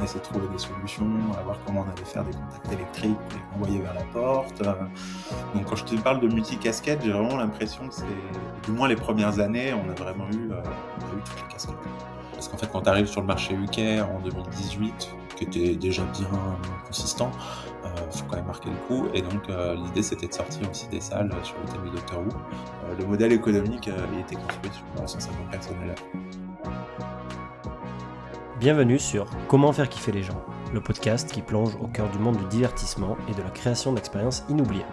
essayer de trouver des solutions, à voir comment on allait faire des contacts électriques pour les renvoyer vers la porte. Donc quand je te parle de multicasquettes, j'ai vraiment l'impression que c'est, du moins les premières années, on a vraiment eu, on a eu toutes les casquettes. Parce qu'en fait, quand tu arrives sur le marché UK en 2018, qui était déjà bien consistant, faut quand même marquer le coup. Et donc, l'idée, c'était de sortir aussi des salles sur le thème de Doctor Who. Le modèle économique, il était construit sur 150 personnes à l'heure. Bienvenue sur Comment faire kiffer les gens, le podcast qui plonge au cœur du monde du divertissement et de la création d'expériences inoubliables.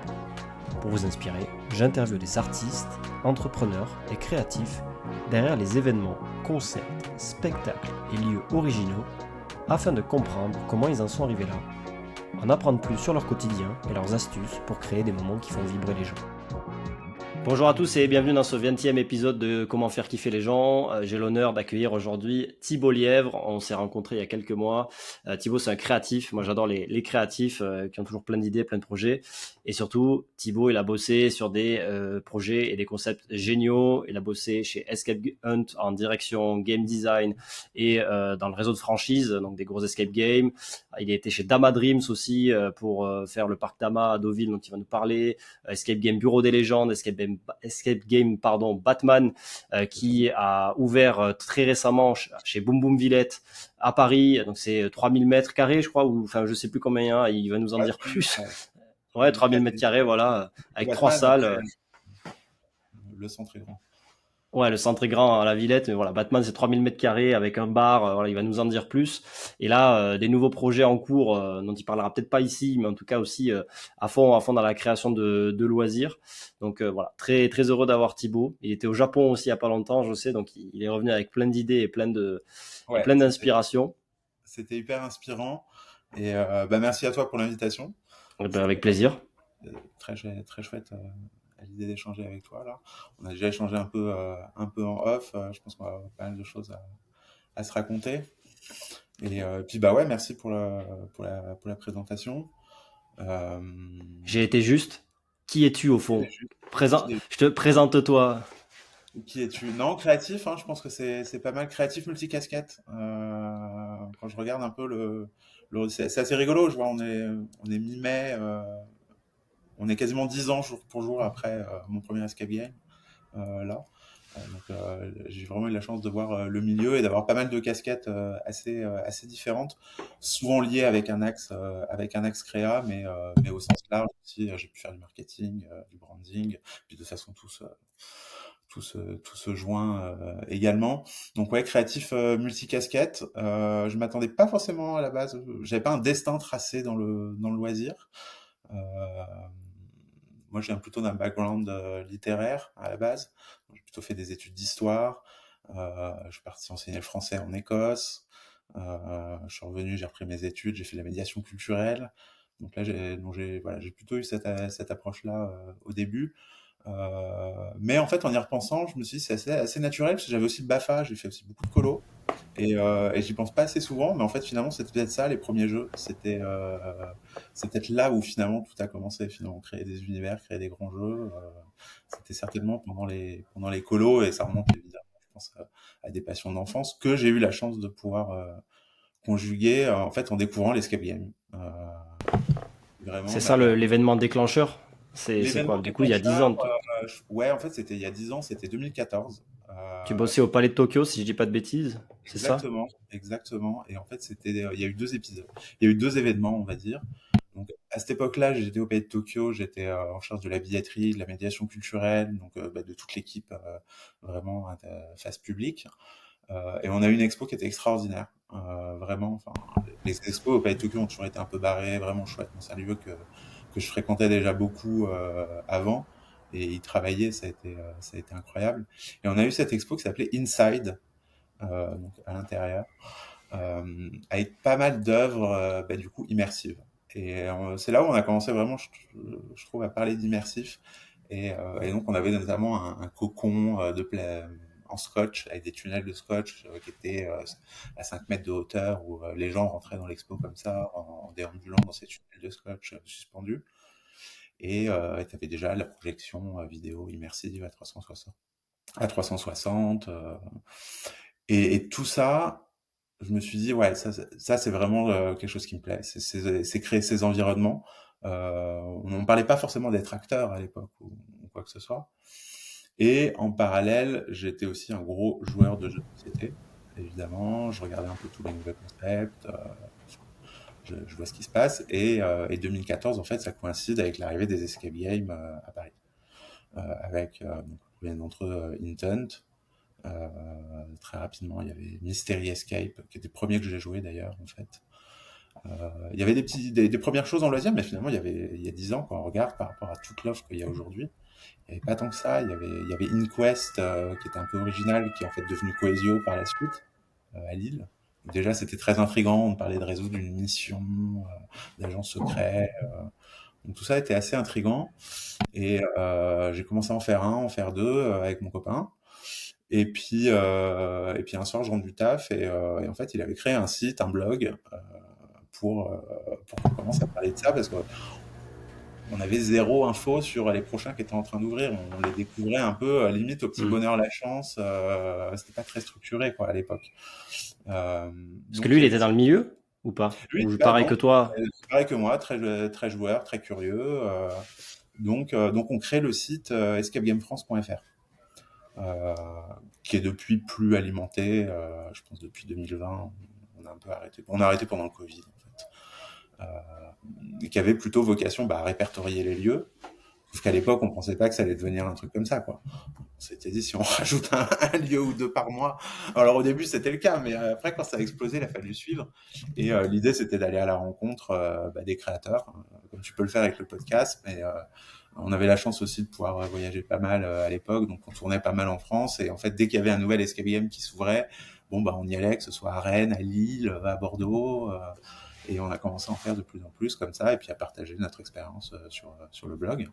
Pour vous inspirer, j'interviewe des artistes, entrepreneurs et créatifs derrière les événements, concepts, spectacles et lieux originaux afin de comprendre comment ils en sont arrivés là, en apprendre plus sur leur quotidien et leurs astuces pour créer des moments qui font vibrer les gens. Bonjour à tous et bienvenue dans ce 20e épisode de Comment faire kiffer les gens. J'ai l'honneur d'accueillir aujourd'hui Thibaut Lièvre. On s'est rencontrés il y a quelques mois. Thibaut, c'est un créatif. Moi, j'adore les créatifs qui ont toujours plein d'idées, plein de projets. Et surtout, Thibaut, il a bossé sur des projets et des concepts géniaux. Il a bossé chez Escape Hunt en direction game design et dans le réseau de franchise, donc des gros escape games. Il a été chez Dama Dreams aussi pour faire le parc Dama à Deauville dont il va nous parler. Escape Game Bureau des légendes, Escape Game Batman, qui a ouvert très récemment chez Boom Boom Villette à Paris. Donc c'est 3000 mètres carrés, je crois, ou enfin je sais plus combien. Hein, il va nous en dire plus. Ouais, 3000 mètres carrés, voilà, avec 3 Batman, salles. après, le centre est grand. Ouais, le centre est grand à la Villette, mais voilà, Batman c'est 3000 mètres carrés avec un bar, voilà, il va nous en dire plus. Et là, des nouveaux projets en cours dont il parlera peut-être pas ici, mais en tout cas aussi à fond dans la création de loisirs. Donc voilà, très très heureux d'avoir Thibaut. Il était au Japon aussi il y a pas longtemps, je sais, donc il est revenu avec plein d'idées et Ouais, plein d'inspirations. c'était hyper inspirant. Et merci à toi pour l'invitation. Eh ben, C'était avec plaisir. très chouette à l'idée d'échanger avec toi là. On a déjà échangé un peu en off. Je pense qu'on a pas mal de choses à se raconter. Et puis bah ouais, merci pour la présentation. Euh, J'ai été juste. Qui es-tu au qui fond? es-tu? Présent, Qui es- je te présente toi. qui es-tu? Non, créatif, hein, je pense que c'est pas mal. Créatif multicasquette. Quand je regarde un peu c'est assez rigolo. Je vois, on est mi-mai. On est quasiment 10 ans jour pour jour après mon premier escape game. Là. J'ai vraiment eu la chance de voir le milieu et d'avoir pas mal de casquettes assez différentes, souvent liées avec un axe créa, mais au sens large aussi. J'ai pu faire du marketing, du branding, puis de toute façon tout se joint également. Donc ouais, créatif multicasquette. Je m'attendais pas forcément à la base. J'avais pas un destin tracé dans le loisir. Euh, Moi, je viens plutôt d'un background littéraire à la base. J'ai plutôt fait des études d'histoire. Je suis parti enseigner le français en Écosse. Je suis revenu, j'ai repris mes études, j'ai fait de la médiation culturelle. Donc là, voilà, j'ai plutôt eu cette approche-là au début. Mais en fait, en y repensant, je me suis dit c'est assez naturel parce que j'avais aussi le BAFA, j'ai fait aussi beaucoup de colo. Et j'y pense pas assez souvent, mais en fait, finalement, c'était peut-être ça, les premiers jeux. C'est peut-être là où finalement tout a commencé, finalement, créer des univers, créer des grands jeux. C'était certainement pendant les colos, et ça remonte évidemment, je pense, à des passions d'enfance que j'ai eu la chance de pouvoir conjuguer, en fait, en découvrant l'escape game. Vraiment, C'est ça l'événement déclencheur? C'est quoi? l'événement Du coup, il y a 10 déclencheur, ans. ouais, en fait, c'était il y a 10 ans, c'était 2014. Tu bossais au Palais de Tokyo, si je dis pas de bêtises, c'est ça? Exactement, exactement. Et en fait, il y a eu deux épisodes. Il y a eu deux événements, on va dire. Donc, à cette époque-là, j'étais au Palais de Tokyo, j'étais en charge de la billetterie, de la médiation culturelle, donc de toute l'équipe vraiment face publique. Et on a eu une expo qui était extraordinaire, vraiment. Enfin, les expos au Palais de Tokyo ont toujours été un peu barrés, vraiment chouette. Bon, c'est un lieu que je fréquentais déjà beaucoup avant, et y travailler, ça a été incroyable. Et on a eu cette expo qui s'appelait Inside, donc à l'intérieur, avec pas mal d'œuvres du coup immersives. Et c'est là où on a commencé vraiment, je trouve, à parler d'immersif. Et donc on avait notamment un cocon en scotch, avec des tunnels de scotch qui étaient à 5 mètres de hauteur, où les gens rentraient dans l'expo comme ça, en déambulant dans ces tunnels de scotch suspendus. Et tu avais déjà la projection vidéo immersive à 360. À 360 et tout ça, je me suis dit: «Ouais, ça c'est vraiment, quelque chose qui me plaît». C'est créer ces environnements. On ne parlait pas forcément d'être acteur à l'époque ou quoi que ce soit. Et en parallèle, j'étais aussi un gros joueur de jeux de société, évidemment. Je regardais un peu tous les nouveaux concepts, enfin, je vois ce qui se passe. Et 2014, en fait, ça coïncide avec l'arrivée des escape games à Paris. Avec donc, le premier d'entre eux, Intent. Très rapidement, il y avait Mystery Escape, qui était le premier que j'ai joué d'ailleurs, en fait. Il y avait des premières choses en loisir, mais finalement, il y a 10 ans, quand on regarde par rapport à toute l'offre qu'il y a aujourd'hui, il n'y avait pas tant que ça. Il y avait InQuest, qui était un peu original, qui est en fait devenu Coesio par la suite, à Lille. Donc déjà, c'était très intriguant. On parlait de résoudre une mission, d'agents secrets. Donc tout ça était assez intriguant. Et j'ai commencé à en faire un, en faire deux, avec mon copain. Et puis un soir, je rentre du taf et en fait, il avait créé un site, un blog, pour qu'on commence à parler de ça parce qu'on avait zéro info sur les prochains qui étaient en train d'ouvrir. On les découvrait un peu, limite au petit Hmm. bonheur la chance. C'était pas très structuré quoi à l'époque. Euh, Parce que donc lui, il y il avait était dans ça. le milieu ou pas? Lui, Ou bah pareil non, que toi? pareil que moi, très joueur, très curieux. Donc on crée le site escapegamefrance.fr. euh, qui est depuis plus alimenté. Je pense depuis 2020, on a un peu arrêté. On a arrêté pendant le Covid, en fait. Et qui avait plutôt vocation à répertorier les lieux. Sauf qu'à l'époque, on pensait pas que ça allait devenir un truc comme ça, quoi. On s'était dit, si on rajoute un lieu ou deux par mois. Alors au début, c'était le cas, mais après, quand ça a explosé, il a fallu suivre. Et l'idée, c'était d'aller à la rencontre des créateurs, comme tu peux le faire avec le podcast. Mais on avait la chance aussi de pouvoir voyager pas mal à l'époque, donc on tournait pas mal en France. Et en fait, dès qu'il y avait un nouvel escape game qui s'ouvrait, bon, bah, on y allait, que ce soit à Rennes, à Lille, à Bordeaux. Et on a commencé à en faire de plus en plus comme ça, et puis à partager notre expérience sur le blog.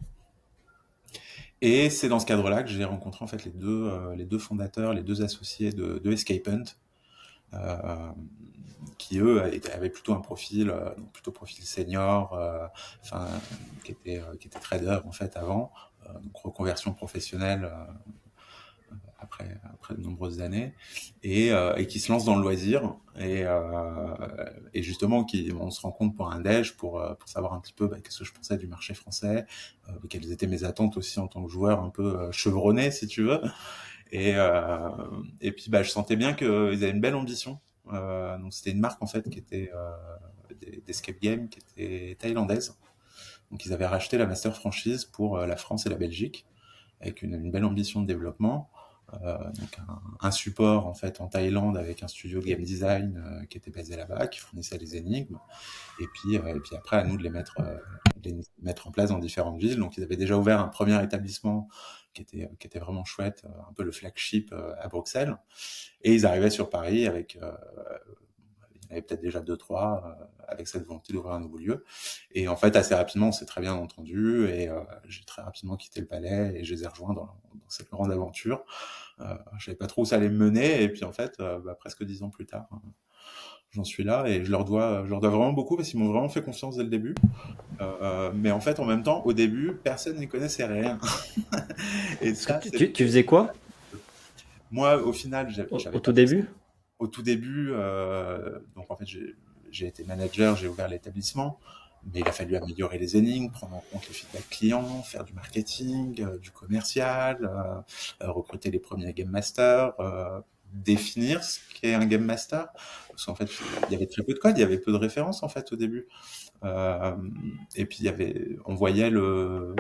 Et c'est dans ce cadre-là que j'ai rencontré en fait les deux fondateurs, les deux associés de Escape Hunt, euh, qui eux avaient plutôt un profil, donc plutôt profil senior, enfin qui était trader en fait avant, donc reconversion professionnelle après de nombreuses années, et qui se lance dans le loisir et justement on se rencontre pour un déj pour savoir un petit peu qu'est-ce que je pensais du marché français, quelles étaient mes attentes aussi en tant que joueur un peu chevronné si tu veux, et, euh, et puis je sentais bien qu'ils avaient une belle ambition. Donc c'était une marque en fait qui était d'escape game qui était thaïlandaise. Donc ils avaient racheté la master franchise pour la France et la Belgique avec une belle ambition de développement. Donc un support en fait en Thaïlande avec un studio de game design qui était basé là-bas, qui fournissait les énigmes, et puis après à nous de les mettre en place dans différentes villes. Donc ils avaient déjà ouvert un premier établissement qui était vraiment chouette, un peu le flagship à Bruxelles, et ils arrivaient sur Paris avec il y en avait peut-être déjà deux trois avec cette volonté d'ouvrir un nouveau lieu. Et en fait assez rapidement on s'est très bien entendu et j'ai très rapidement quitté le palais et je les ai rejoints dans cette grande aventure. Je savais pas trop où ça allait me mener, et puis en fait, presque 10 ans plus tard, j'en suis là et je leur dois vraiment beaucoup parce qu'ils m'ont vraiment fait confiance dès le début. Mais en fait, en même temps, au début, personne n'y connaissait rien. Et Parce que ça, tu c'était faisais quoi moi, au final, au j'avais tout pas forcément. début? Au tout début, donc en fait, j'ai été manager, j'ai ouvert l'établissement, mais il a fallu améliorer les énigmes, prendre en compte les feedbacks clients, faire du marketing, du commercial, recruter les premiers game masters, définir ce qu'est un game master, parce qu'en fait, il y avait très peu de code, il y avait peu de références en fait au début. Euh, et puis on voyait on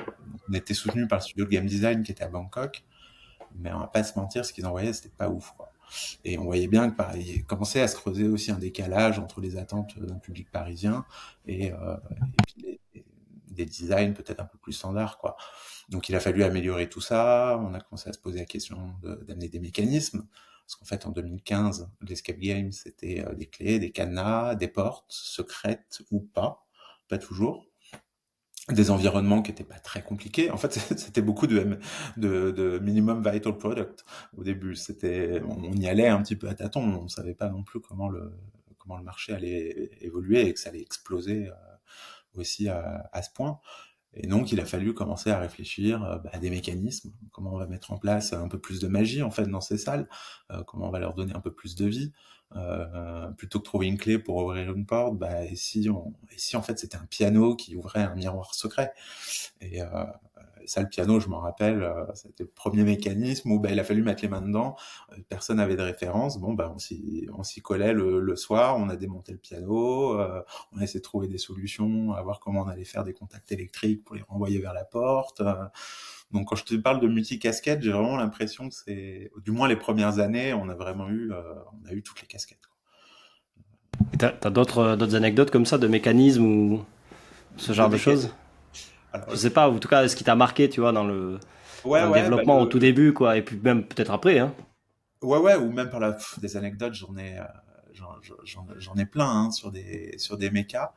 était soutenu par le studio de game design qui était à Bangkok, mais on va pas se mentir, ce qu'ils envoyaient, c'était pas ouf, quoi. Et on voyait bien que pareil, il commençait à se creuser aussi un décalage entre les attentes d'un public parisien et puis des designs peut-être un peu plus standards, quoi. Donc il a fallu améliorer tout ça. On a commencé à se poser la question d'amener des mécanismes. Parce qu'en fait, en 2015, l'escape game, c'était des clés, des cadenas, des portes, secrètes ou pas, pas toujours, des environnements qui étaient pas très compliqués. En fait, c'était beaucoup de minimum vital product au début. On y allait un petit peu à tâtons. On savait pas non plus comment le marché allait évoluer et que ça allait exploser aussi à ce point. Et donc, il a fallu commencer à réfléchir à des mécanismes, comment on va mettre en place un peu plus de magie en fait dans ces salles, comment on va leur donner un peu plus de vie, plutôt que trouver une clé pour ouvrir une porte, bah, et si en fait c'était un piano qui ouvrait un miroir secret. Et ça, le piano, je m'en rappelle, c'était le premier mécanisme où bah, il a fallu mettre les mains dedans. Personne n'avait de référence. Bon, bah, on s'y collait le soir, on a démonté le piano, on a essayé de trouver des solutions, à voir comment on allait faire des contacts électriques pour les renvoyer vers la porte. Donc quand je te parle de multicasquette, j'ai vraiment l'impression que c'est, du moins les premières années, on a eu toutes les casquettes, quoi. Et t'as d'autres anecdotes comme ça, de mécanismes ou ce De genre de choses? mécanique. Alors, Je sais pas, en tout cas, ce qui t'a marqué, tu vois, ouais, dans le ouais, bah développement au tout début, quoi, et puis même peut-être après, hein. ouais, ouais, ou même des anecdotes, j'en ai plein hein, sur des mechas.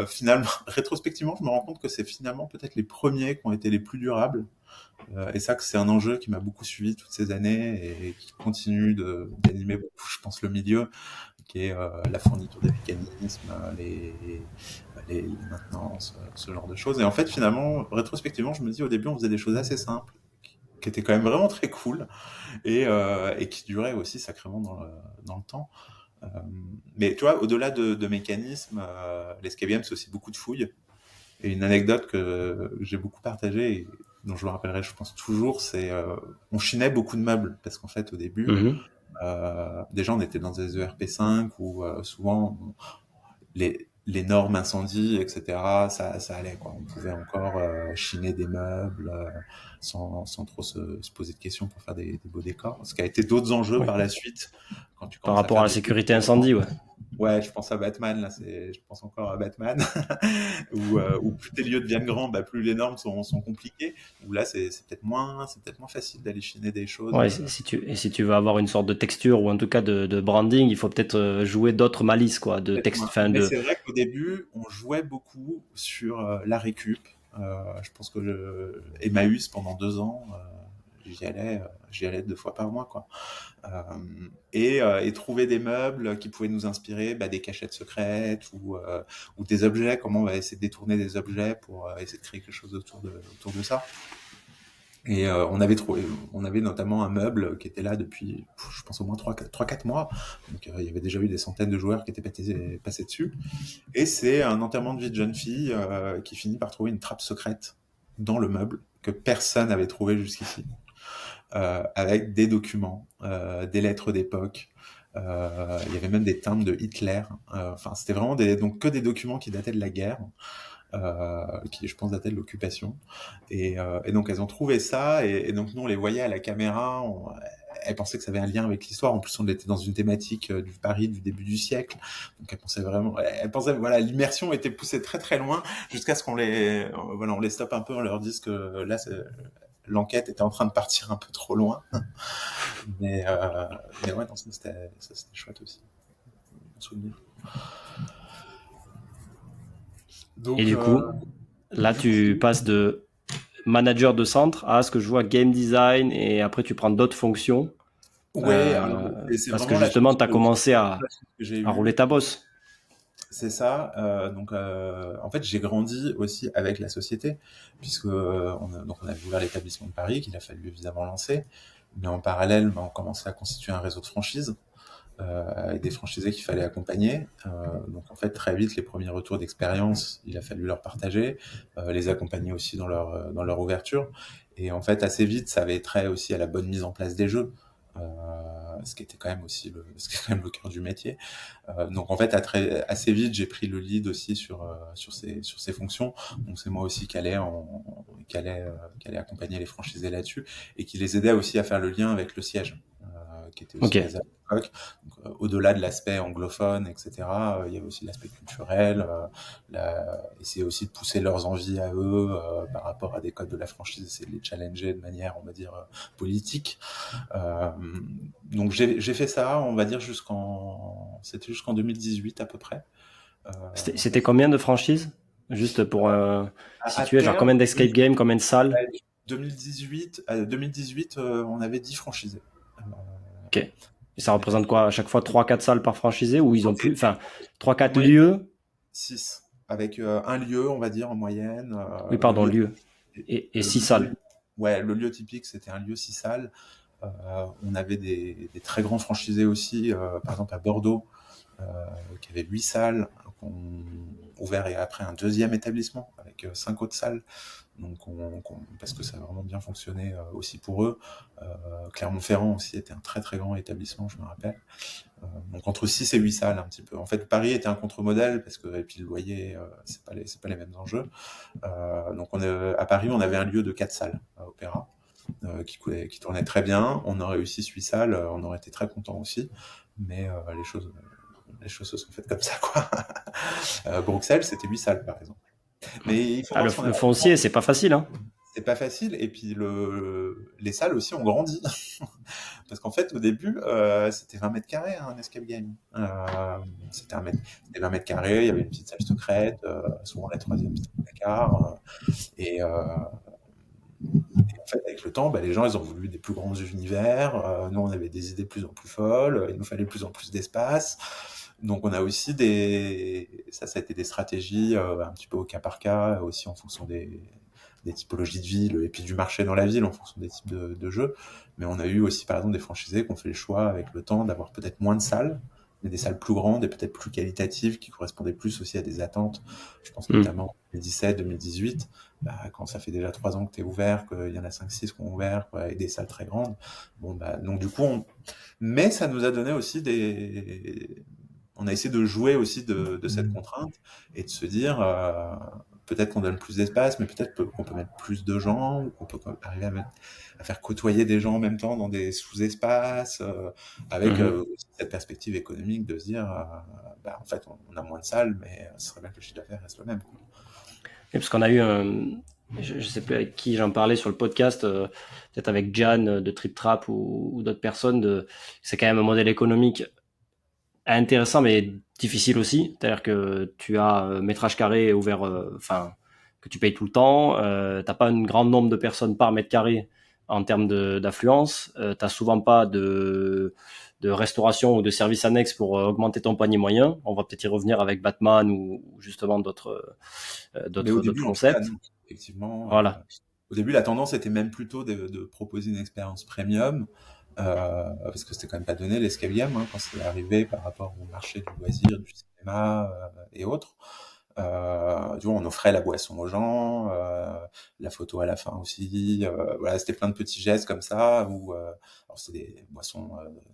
Finalement, rétrospectivement, je me rends compte que c'est finalement peut-être les premiers qui ont été les plus durables. Et ça, que c'est un enjeu qui m'a beaucoup suivi toutes ces années et qui continue d'animer beaucoup, je pense, le milieu, qui est la fourniture des mécanismes, les maintenances, ce genre de choses. Et en fait, finalement, rétrospectivement, je me dis au début, on faisait des choses assez simples, qui étaient quand même vraiment très cool et qui duraient aussi sacrément dans le temps. Euh, mais tu vois, au-delà de mécanismes, l'escape game, c'est aussi beaucoup de fouilles. Et une anecdote que j'ai beaucoup partagée et dont je me rappellerai, je pense toujours, c'est on chinait beaucoup de meubles parce qu'en fait, au début, Mhm. déjà on était dans des ERP5 où souvent les normes incendie, etc., ça allait, quoi. On pouvait encore chiner des meubles sans trop se poser de questions pour faire des beaux décors. Ce qui a été d'autres enjeux Oui. par la suite, quand tu Par commences à rapport à faire la des trucs. sécurité incendie, ouais. Ouais, je pense à Batman, là, je pense encore à Batman, où plus tes lieux deviennent grands, bah, plus les normes sont compliquées, où là, c'est peut-être moins facile d'aller chiner des choses. Ouais, si tu veux avoir une sorte de texture ou en tout cas de branding, il faut peut-être jouer d'autres malices, quoi, de Peut-être texte, moins. enfin Mais de. c'est vrai qu'au début, on jouait beaucoup sur la récup. Je pense que Emmaüs, pendant 2 ans, j'y allais 2 fois par mois, quoi. Euh, et trouver des meubles qui pouvaient nous inspirer, bah, des cachettes secrètes ou des objets, comment on va essayer de détourner des objets pour essayer de créer quelque chose autour de ça. Et on avait notamment un meuble qui était là depuis, je pense au moins 3 4 mois. Donc il y avait déjà eu des centaines de joueurs qui étaient passés dessus. Et c'est un enterrement de vie de jeune fille qui finit par trouver une trappe secrète dans le meuble que personne n'avait trouvé jusqu'ici, avec des documents, des lettres d'époque. Il y avait même des timbres de Hitler. Enfin, c'était vraiment donc que des documents qui dataient de la guerre, qui, je pense, dataient de l'occupation. Et donc, elles ont trouvé ça. Et donc, nous, on les voyait à la caméra. Elles pensaient que ça avait un lien avec l'histoire. En plus, on était dans une thématique du Paris du début du siècle. Donc, voilà, l'immersion était poussée très très loin jusqu'à ce voilà, on les stoppe un peu, on leur dise que là, l'enquête était en train de partir un peu trop loin. Mais, euh, mais ouais, non, ça, c'était chouette aussi. Bon souvenir. Et Donc, du coup, là, du coup, tu passes de manager de centre à ce que je vois game design et après tu prends d'autres fonctions ouais, alors, et c'est parce que vraiment justement, tu as commencé la chance que j'ai à rouler eue. ta bosse. C'est ça. Donc, en fait, j'ai grandi aussi avec la société, puisque donc on avait ouvert l'établissement de Paris, qu'il a fallu évidemment lancer. Mais en parallèle, ben, on commençait à constituer un réseau de franchises. Avec des franchisés qu'il fallait accompagner. Donc en fait, très vite, les premiers retours d'expérience, il a fallu leur partager, les accompagner aussi dans leur ouverture. Et en fait, assez vite, ça avait trait aussi à la bonne mise en place des jeux. Ce qui était quand même ce qui est quand même le cœur du métier. Donc en fait, assez vite, j'ai pris le lead aussi sur ces fonctions. Donc c'est moi aussi qui allait accompagner les franchisés là-dessus et qui les aidait aussi à faire le lien avec le siège, qui était Ok. aussi basé à l'époque. Donc, au-delà de l'aspect anglophone, etc., il y avait aussi l'aspect culturel, essayer aussi de pousser leurs envies à eux par rapport à des codes de la franchise, essayer de les challenger de manière, on va dire, politique. Euh, donc j'ai fait ça, on va dire c'était jusqu'en 2018 à peu près. Donc C'était combien de franchises? Juste pour à situer, genre terme, combien d'escape games, combien de salles? 2018, on avait 10 franchisés. Euh, Ok. Et ça on était représente quoi à chaque fois 3 4 salles par franchisé ou ils on ont plus, était enfin 3 4 moyenne lieux? 6, avec un lieu, on va dire, en moyenne. Oui, Le pardon, lieu, lieux. Et le 6 salles. lieu, ouais, le lieu typique, c'était un lieu 6 salles. On avait des très grands franchisés aussi, par exemple à Bordeaux, euh, qui avait 8 salles, qu'on ouvert et après un deuxième établissement avec 5 autres salles. Donc parce que ça a vraiment bien fonctionné aussi pour eux. Clermont-Ferrand aussi était un très très grand établissement, je me rappelle. Donc entre 6 et 8 salles un petit peu. En fait, Paris était un contre-modèle parce que et puis le loyer, c'est pas les mêmes enjeux. Donc à Paris, on avait un lieu de 4 salles à Opéra. Qui tournait très bien. On aurait eu 6-8 salles, on aurait été très content aussi. Mais les choses se sont faites comme ça, quoi. Bruxelles, c'était 8 salles, par exemple. Mais il faut Ah, voir ce qu'on a le fait. foncier, c'est pas facile, hein. C'est pas facile. Et puis, les salles aussi ont grandi. Parce qu'en fait, au début, c'était 20 mètres carrés, hein, un escape game. C'était 20 mètres carrés, il y avait une petite salle secrète, souvent la troisième petite placard. Et, en fait, avec le temps, bah, les gens, ils ont voulu des plus grands univers. Nous, on avait des idées de plus en plus folles. Il nous fallait de plus en plus d'espace. Donc, on a aussi ça a été des stratégies un petit peu au cas par cas, aussi en fonction des typologies de villes et puis du marché dans la ville, en fonction des types de jeux. Mais on a eu aussi, par exemple, des franchisés qui ont fait le choix avec le temps d'avoir peut-être moins de salles, mais des salles plus grandes et peut-être plus qualitatives qui correspondaient plus aussi à des attentes. Je pense Hmm. notamment en 2017, 2018, bah, quand ça fait déjà 3 ans que tu es ouvert, qu'il y en a 5-6 qui ont ouvert, quoi, et des salles très grandes. Bon, bah, donc du coup, mais ça nous a donné aussi on a essayé de jouer aussi de cette contrainte et de se dire, peut-être qu'on donne plus d'espace, mais peut-être qu'on peut mettre plus de gens, ou qu'on peut arriver à faire côtoyer des gens en même temps dans des sous-espaces, avec Mhm. aussi cette perspective économique de se dire, bah, en fait, on a moins de salles, mais ce serait bien que le chiffre d'affaires reste le même, quoi. Et parce qu'on a eu je sais plus avec qui j'en parlais sur le podcast, peut-être avec Jan de Trip Trap ou d'autres personnes, c'est quand même un modèle économique intéressant mais difficile aussi. C'est-à-dire que tu as métrage carré ouvert, enfin, que tu payes tout le temps, t'as pas un grand nombre de personnes par mètre carré en termes d'affluence, t'as souvent pas de restauration ou de services annexes pour augmenter ton panier moyen. On va peut-être y revenir avec Batman ou justement Mais au début, d'autres en tout cas, concepts. non. Effectivement, Voilà. au début, la tendance était même plutôt de proposer une expérience premium, parce que c'était quand même pas donné l'escape game, hein, quand c'est arrivé par rapport au marché du loisir, du cinéma et autres. Tu vois, on offrait la boisson aux gens, la photo à la fin aussi. Voilà, c'était plein de petits gestes comme ça où, alors c'est des boissons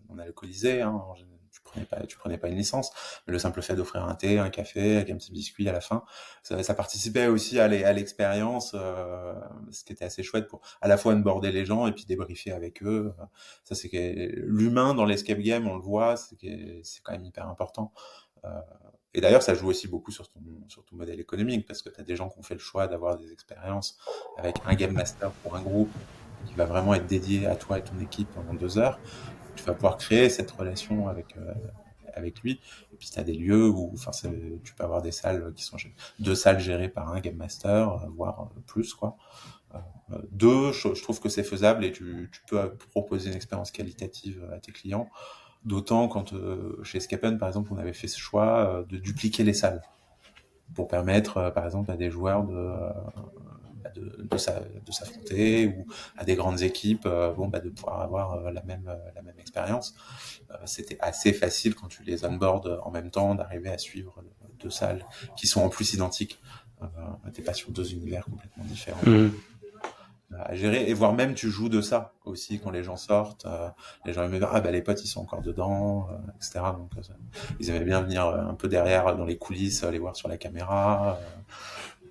non alcoolisées, hein, tu prenais pas une licence, mais le simple fait d'offrir un thé, un café avec un petit biscuit à la fin, ça participait aussi à l'expérience, ce qui était assez chouette pour à la fois onboarder les gens et puis débriefer avec eux. Ça, c'est que l'humain dans l'escape game, on le voit, c'est quand même hyper important. Euh, et d'ailleurs, ça joue aussi beaucoup sur ton modèle économique, parce que tu as des gens qui ont fait le choix d'avoir des expériences avec un game master pour un groupe qui va vraiment être dédié à toi et ton équipe pendant 2 heures. Tu vas pouvoir créer cette relation avec lui. Et puis, tu as des lieux où enfin, tu peux avoir des salles qui sont 2 salles gérées par un game master, voire plus, quoi. Deux, je trouve que c'est faisable et tu peux proposer une expérience qualitative à tes clients. D'autant quand chez Escapen, par exemple, on avait fait ce choix de dupliquer les salles pour permettre, par exemple, à des joueurs de s'affronter ou à des grandes équipes bon, bah, de pouvoir avoir la même expérience. C'était assez facile quand tu les onboardes en même temps d'arriver à suivre 2 salles qui sont en plus identiques. T'es pas sur 2 univers complètement différents. Mhm. À gérer et voire même tu joues de ça aussi quand les gens sortent, les gens aimaient bien, ah bah les potes ils sont encore dedans, etc. Donc ils aimaient bien venir un peu derrière dans les coulisses, les voir sur la caméra,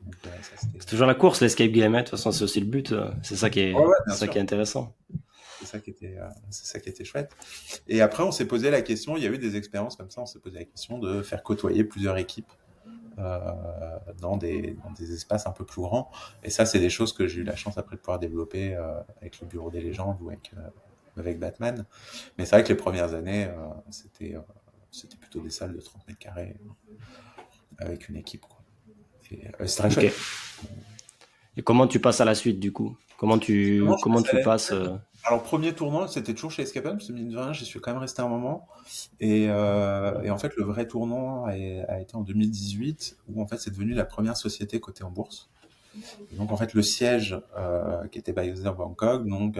donc ça c'était C'est toujours la course, l'escape game, hein. De toute façon, c'est aussi le but. ouais, ouais, bien C'est ça qui sûr, est intéressant. c'est ça qui était chouette. Et après on s'est posé la question, il y a eu des expériences comme ça, on s'est posé la question de faire côtoyer plusieurs équipes euh, dans des espaces un peu plus grands. Et ça, c'est des choses que j'ai eu la chance après de pouvoir développer avec le Bureau des légendes ou avec Batman. Mais c'est vrai que les premières années, c'était plutôt des salles de 30 mètres carrés avec une équipe, quoi. Et c'est très Ok. chouette. Et comment tu passes à la suite, du coup? Comment je Comment passe à tu la passes suite? Alors, premier tournoi, c'était toujours chez Escapen, parce que mine de rien, j'y suis quand même resté un moment. Et en fait, le vrai tournoi a été en 2018, où en fait, c'est devenu la première société cotée en bourse. Et donc, en fait, le siège qui était basé à Bangkok, donc,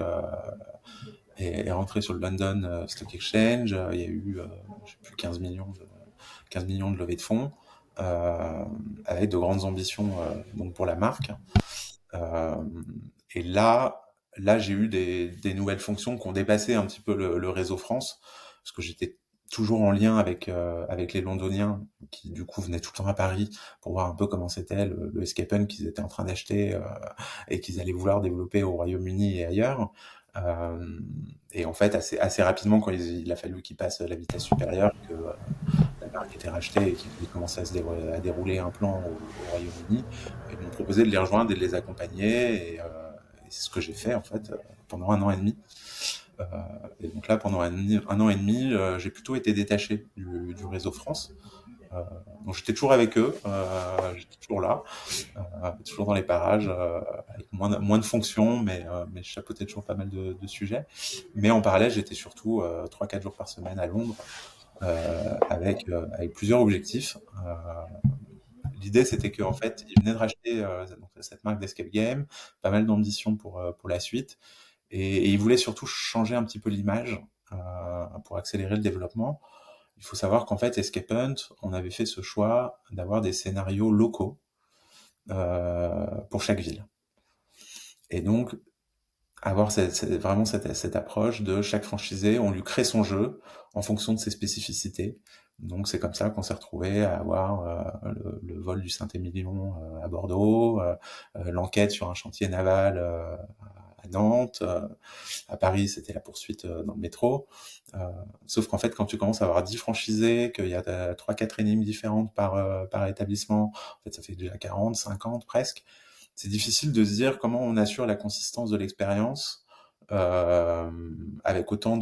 est rentré sur le London Stock Exchange. Il y a eu, je sais plus, 15 millions de levées de fonds, euh, avec de grandes ambitions donc pour la marque. Euh, et là, j'ai eu des nouvelles fonctions qui ont dépassé un petit peu le réseau France, parce que j'étais toujours en lien avec les Londoniens qui du coup venaient tout le temps à Paris pour voir un peu comment c'était le escape hunt qu'ils étaient en train d'acheter et qu'ils allaient vouloir développer au Royaume-Uni et ailleurs. Euh, et en fait, assez rapidement, quand il a fallu qu'ils passent la vitesse supérieure, que la marque était rachetée et qu'ils commençaient à dérouler un plan au Royaume-Uni, ils m'ont proposé de les rejoindre et de les accompagner. Et c'est ce que j'ai fait en fait pendant 1 an et demi. Euh, et donc là, pendant 1 an et demi, j'ai plutôt été détaché du réseau France. Euh, donc j'étais toujours avec eux, j'étais toujours là, toujours dans les parages, avec moins de fonctions, mais je chapeautais toujours pas mal de sujets. Mais en parallèle, j'étais surtout 3-4 jours par semaine à Londres, avec plusieurs objectifs. L'idée, c'était qu'en fait, ils venaient de racheter donc, cette marque d'escape game, pas mal d'ambition pour la suite, et ils voulaient surtout changer un petit peu l'image pour accélérer le développement. Il faut savoir qu'en fait, Escape Hunt, on avait fait ce choix d'avoir des scénarios locaux pour chaque ville. Et donc, avoir vraiment cette approche de chaque franchisé, on lui crée son jeu en fonction de ses spécificités. Donc c'est comme ça qu'on s'est retrouvé à avoir le vol du Saint-Émilion à Bordeaux, l'enquête sur un chantier naval à Nantes, à Paris c'était la poursuite dans le métro. Euh, Sauf qu'en fait quand tu commences à avoir 10 franchisés, qu'il y a 3-4 énigmes différentes par établissement, en fait ça fait déjà 40, 50 presque. C'est difficile de se dire comment on assure la consistance de l'expérience euh, avec autant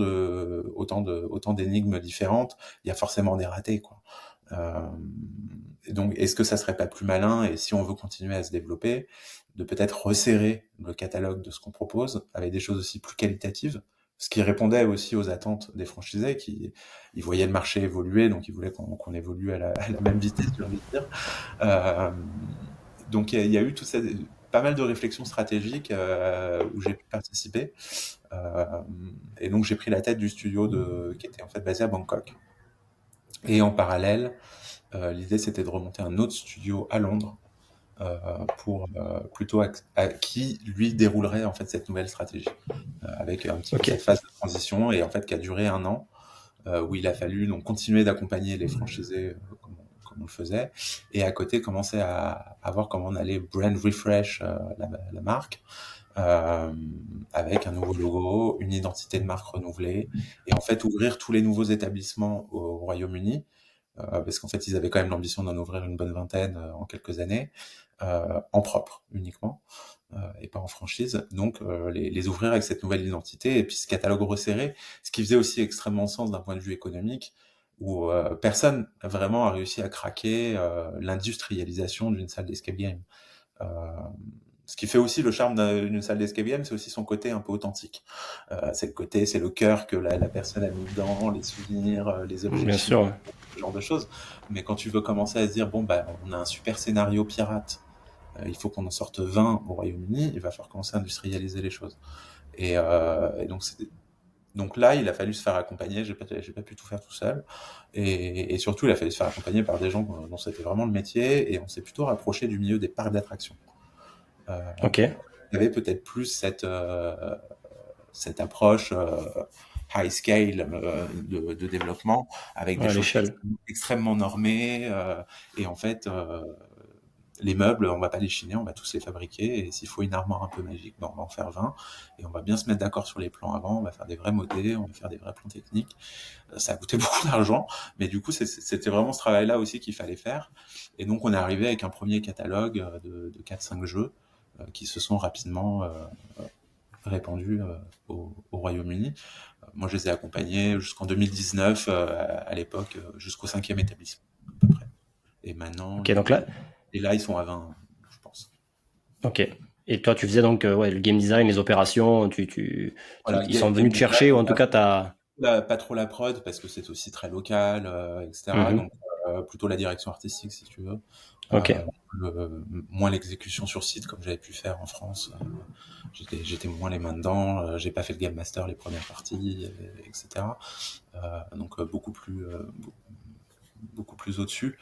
d'énigmes différentes. Il y a forcément des ratés, quoi. Euh, et donc, est-ce que ça serait pas plus malin, et si on veut continuer à se développer, de peut-être resserrer le catalogue de ce qu'on propose avec des choses aussi plus qualitatives, ce qui répondait aussi aux attentes des franchisés, qui ils voyaient le marché évoluer, donc ils voulaient qu'on évolue à la même vitesse, j'ai envie de dire. Euh, donc il y a eu pas mal de réflexions stratégiques où j'ai pu participer. Euh, et donc j'ai pris la tête du studio qui était en fait basé à Bangkok. Et en parallèle, l'idée c'était de remonter un autre studio à Londres pour plutôt qui lui déroulerait en fait cette nouvelle stratégie avec un petit peu Ok. cette phase de transition et en fait qui a duré 1 an où il a fallu donc continuer d'accompagner les franchisés comme on le faisait, et à côté commencer à voir comment on allait brand refresh la marque euh, avec un nouveau logo, une identité de marque renouvelée, et en fait ouvrir tous les nouveaux établissements au Royaume-Uni, parce qu'en fait ils avaient quand même l'ambition d'en ouvrir une bonne vingtaine en quelques années, en propre uniquement, et pas en franchise. Donc les ouvrir avec cette nouvelle identité et puis ce catalogue resserré, ce qui faisait aussi extrêmement sens d'un point de vue économique, où personne vraiment a réussi à craquer l'industrialisation d'une salle d'escape game. Euh, Ce qui fait aussi le charme d'une salle d'escape game, c'est aussi son côté un peu authentique. C'est le cœur que la personne a mis dedans, les souvenirs, les objets Bien sûr. chimiques, Ouais. ce genre de choses. Mais quand tu veux commencer à se dire, bon, bah, on a un super scénario pirate, il faut qu'on en sorte 20 au Royaume-Uni, il va falloir commencer à industrialiser les choses. Et donc là, il a fallu se faire accompagner, j'ai pas pu tout faire tout seul. Et surtout, il a fallu se faire accompagner par des gens dont c'était vraiment le métier, et on s'est plutôt rapproché du milieu des parcs d'attractions. Ok. Il y avait peut-être plus cette approche high scale de développement, avec des Ouais, à choses l'échelle. extrêmement normées. Et en fait, les meubles, on va pas les chiner, on va tous les fabriquer. Et s'il faut une armoire un peu magique, ben on va en faire 20. Et on va bien se mettre d'accord sur les plans avant, on va faire des vrais modés, on va faire des vrais plans techniques. Ça a coûté beaucoup d'argent, mais du coup, c'était vraiment ce travail-là aussi qu'il fallait faire. Et donc, on est arrivé avec un premier catalogue de 4-5 jeux qui se sont rapidement répandus au Royaume-Uni. Moi, je les ai accompagnés jusqu'en 2019, à l'époque, jusqu'au 5e établissement, à peu près. Et maintenant, Ok, donc là, et là, ils sont à 20, je pense. ok. Et toi, tu faisais donc ouais, le game design, les opérations, Voilà, ils sont game venus te chercher, ou design, en tout cas, t'as. pas trop la prod, parce que c'est aussi très local, etc. Donc, Mhm. plutôt la direction artistique, si tu veux. Ok. Moins l'exécution sur site, comme j'avais pu faire en France. J'étais moins les mains dedans. J'ai pas fait le game master les premières parties, etc. Donc beaucoup plus au-dessus.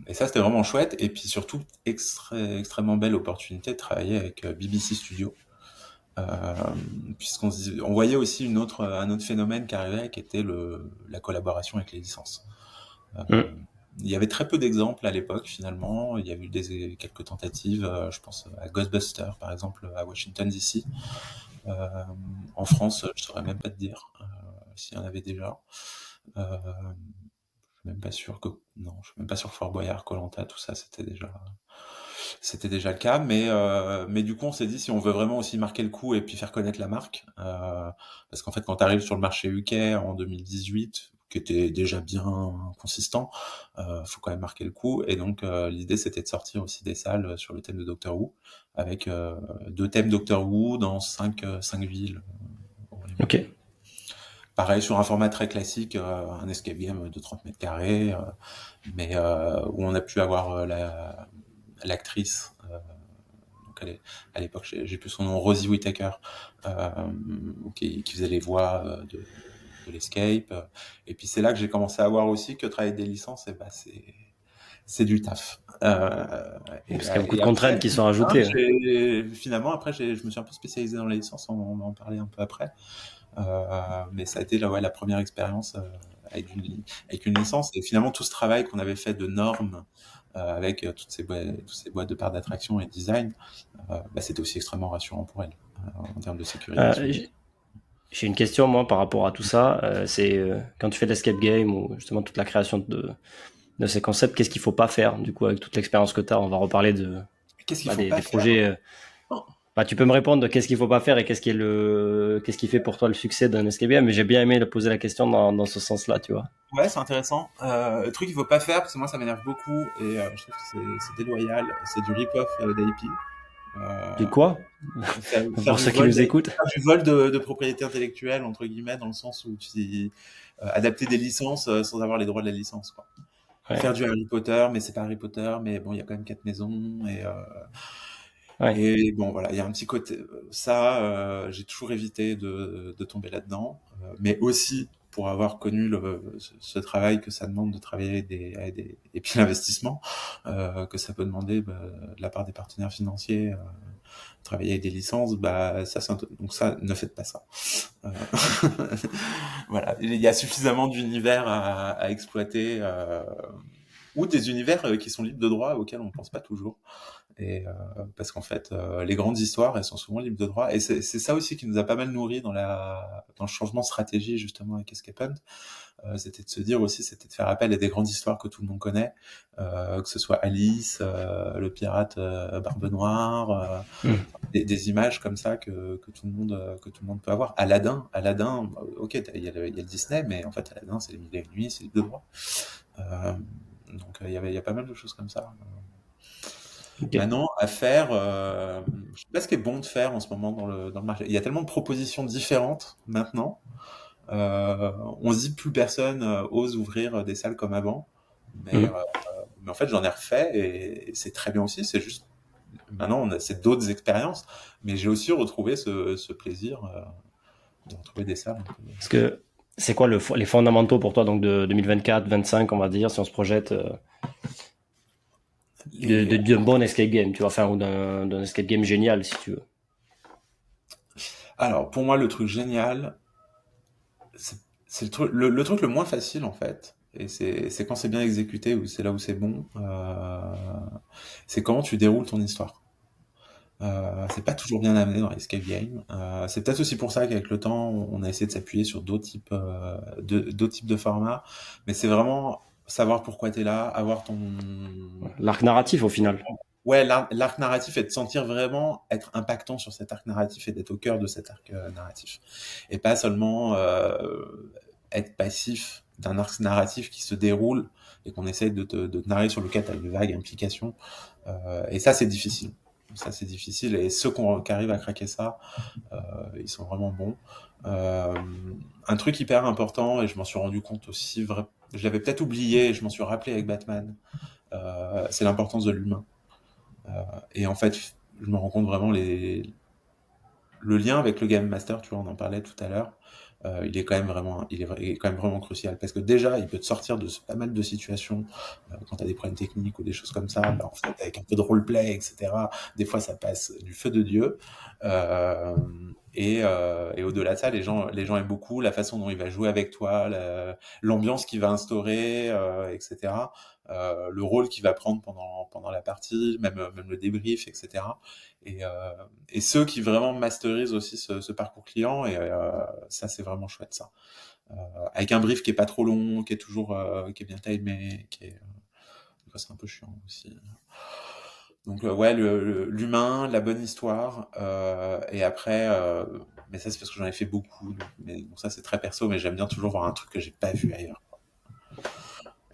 Et ça, c'était vraiment chouette. Et puis surtout, extrêmement belle opportunité de travailler avec BBC Studio. Euh, on voyait aussi un autre phénomène qui arrivait, qui était la collaboration avec les licences. Euh, Mm. il y avait très peu d'exemples à l'époque, finalement. Il y a eu quelques tentatives, je pense à Ghostbusters, par exemple, à Washington DC. Euh, En France, je saurais même pas te dire s'il y en avait déjà. Euh, je suis même pas sûr que non, je suis même pas sûr que Fort Boyard, koh tout ça, c'était déjà le cas. Mais du coup, on s'est dit si on veut vraiment aussi marquer le coup et puis faire connaître la marque, parce qu'en fait, quand tu arrives sur le marché UK en 2018, qui était déjà bien consistant, faut quand même marquer le coup. Et donc, l'idée, c'était de sortir aussi des salles sur le thème de Doctor Who, avec 2 thèmes Doctor Who dans 5 villes au Ok. Royaume-Uni. Pareil, sur un format très classique, un escape game de 30 mètres carrés, mais où on a pu avoir l'actrice, donc à l'époque, j'ai plus son nom, Rosie Whittaker, euh, qui faisait les voix de l'Escape. Et puis c'est là que j'ai commencé à voir aussi que travailler des licences, et bah, c'est du taf. Parce qu'il y a beaucoup de Et contraintes après, qui sont ajoutées. Ouais. finalement, après, je me suis un peu spécialisé dans les licences, on va en parler un peu après. Mais ça a été la première expérience avec une licence. Et finalement, tout ce travail qu'on avait fait de normes avec toutes ces boîtes de parts d'attraction et de design, bah, c'était aussi extrêmement rassurant pour elle en termes de sécurisation. J'ai j'ai une question, moi, par rapport à tout ça. C'est quand tu fais de l'escape game ou justement toute la création de ces concepts, qu'est-ce qu'il faut pas faire, du coup, avec toute l'expérience que tu as? On va reparler Qu'est-ce qu'il faut des pas faire? projets. Bah, tu peux me répondre de qu'est-ce qu'il faut pas faire et qu'est-ce qui fait pour toi le succès d'un escape game, mais j'ai bien aimé poser la question dans ce sens-là, tu vois. Ouais, c'est intéressant. Le truc qu'il faut pas faire, parce que moi ça m'énerve beaucoup et je trouve que c'est déloyal, c'est du rip-off d'IP. Du Euh, quoi? faire Pour du ceux qui vol, nous écoutent. faire du vol de propriété intellectuelle, entre guillemets, dans le sens où tu adapter des licences sans avoir les droits de la licence, quoi. Ouais, Faire du Harry Potter, mais c'est pas Harry Potter, mais bon, il y a quand même 4 maisons ouais. et bon, voilà, il y a un petit côté. Ça, j'ai toujours évité de tomber là-dedans, mais aussi pour avoir connu ce travail que ça demande de travailler et puis l'investissement que ça peut demander bah, de la part des partenaires financiers, travailler avec des licences, bah ça, donc ça, ne faites pas ça. Euh, voilà, il y a suffisamment d'univers à exploiter. Ou des univers qui sont libres de droit auxquels on ne pense pas toujours. Et parce qu'en fait, les grandes histoires, elles sont souvent libres de droit. Et c'est ça aussi qui nous a pas mal nourri dans le changement de stratégie justement avec Escape Hunt. C'était de se dire aussi, c'était de faire appel à des grandes histoires que tout le monde connaît, que ce soit Alice, le pirate Barbe Noire, Hmm. des images comme ça que tout le monde peut avoir. Aladdin, ok, il y a le Disney, mais en fait Aladdin, c'est les mille et une nuits, c'est libre de droit. Euh, donc il y a pas mal de choses comme ça. Ok. Maintenant, à faire, je sais pas ce qui est bon de faire en ce moment dans le marché. Il y a tellement de propositions différentes maintenant. On se dit plus personne ose ouvrir des salles comme avant. Mais, Hmm. euh, mais en fait, j'en ai refait et c'est très bien aussi. C'est juste, maintenant, c'est d'autres expériences. Mais j'ai aussi retrouvé ce plaisir de retrouver des salles un peu. Parce que c'est quoi les fondamentaux pour toi donc de 2024, 25, on va dire, si on se projette Les, d'un bon escape game, tu vois, enfin, ou d'un escape game génial, si tu veux. alors, pour moi, le truc génial, c'est c'est le truc le moins facile en fait. Et c'est quand c'est bien exécuté ou c'est là où c'est bon. C'est comment tu déroules ton histoire. C'est pas toujours bien amené dans les escape games. C'est peut-être aussi pour ça qu'avec le temps, on a essayé de s'appuyer sur d'autres types de formats. Mais c'est vraiment savoir pourquoi tu es là, avoir ton, L'arc narratif, au final. ouais, l'arc narratif et de sentir vraiment être impactant sur cet arc narratif et d'être au cœur de cet arc narratif. Et pas seulement être passif d'un arc narratif qui se déroule et qu'on essaye de te narrer sur lequel tu as une vague implication. Et ça, c'est difficile. Ça, c'est difficile. Et ceux qui arrivent à craquer ça, ils sont vraiment bons. Euh, un truc hyper important, et je m'en suis rendu compte aussi, je l'avais peut-être oublié, et je m'en suis rappelé avec Batman, c'est l'importance de l'humain. Euh, et en fait, je me rends compte vraiment le lien avec le Game Master, tu vois, on en parlait tout à l'heure, il est quand même vraiment crucial parce que déjà, il peut te sortir de pas mal de situations quand tu as des problèmes techniques ou des choses comme ça. Bah, en fait, avec un peu de roleplay, etc. Des fois, ça passe du feu de Dieu. Euh, et au-delà de ça, les gens aiment beaucoup la façon dont il va jouer avec toi, l'ambiance qu'il va instaurer, etc. Le rôle qu'il va prendre pendant la partie, même le débrief, etc. Et, euh, et ceux qui vraiment masterisent aussi ce parcours client, et ça, c'est vraiment chouette, ça. Avec un brief qui est pas trop long, qui est bien timé, des fois, c'est un peu chiant aussi. Donc ouais, l'humain, la bonne histoire, et après, mais ça c'est parce que j'en ai fait beaucoup, mais bon, ça c'est très perso, mais j'aime bien toujours voir un truc que j'ai pas vu ailleurs.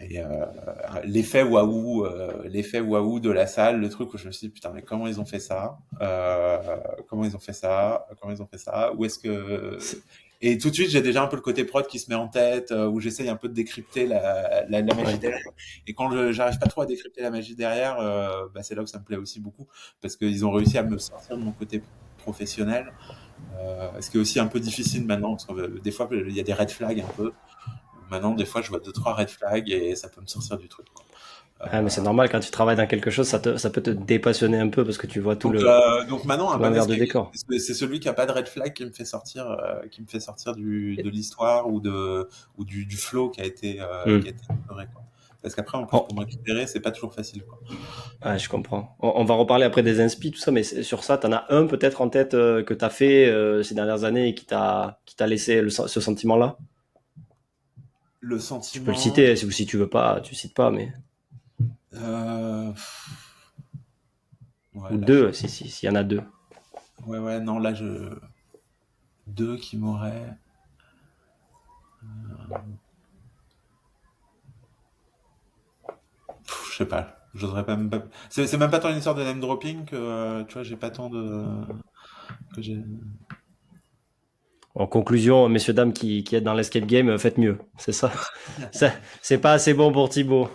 Et l'effet waouh de la salle, le truc où je me suis dit putain mais comment ils ont fait ça, comment ils ont fait ça, comment ils ont fait ça, où est-ce que C'est- et tout de suite j'ai déjà un peu le côté prod qui se met en tête, où j'essaye un peu de décrypter la magie ouais. derrière. Et quand j'arrive pas trop à décrypter la magie derrière, bah, c'est là où ça me plaît aussi beaucoup parce qu'ils ont réussi à me sortir de mon côté professionnel, ce qui est aussi un peu difficile maintenant parce que des fois il y a des red flags un peu. Maintenant, des fois, je vois deux, trois red flags et ça peut me sortir du truc, quoi. Ah, mais c'est normal, quand tu travailles dans quelque chose, ça peut te dépassionner un peu parce que tu vois Donc maintenant, un tout bon l'envers du escape décor. game, c'est celui qui a pas de red flag qui me fait sortir de l'histoire ou du flow qui a Hmm. été instauré, quoi. Parce qu'après, en plus, Oh, pour me récupérer, c'est pas toujours facile, quoi. ouais, je comprends. On va reparler après des inspi, tout ça, mais sur ça, t'en as un peut-être en tête que t'as fait ces dernières années et qui t'a laissé ce sentiment-là? Le Tu peux le sentiment, citer, si tu veux pas, tu cites pas, mais. ouais, Ou là, je sais deux, pas. s'il y en a deux. Ouais, ouais, non, là, deux qui m'auraient, je sais pas. J'oserais pas même pas. C'est même pas tant une histoire de name dropping que, tu vois, j'ai pas tant que j'ai. En conclusion, messieurs, dames qui êtes dans l'escape game, faites mieux. C'est ça. Ça, c'est pas assez bon pour Thibaut.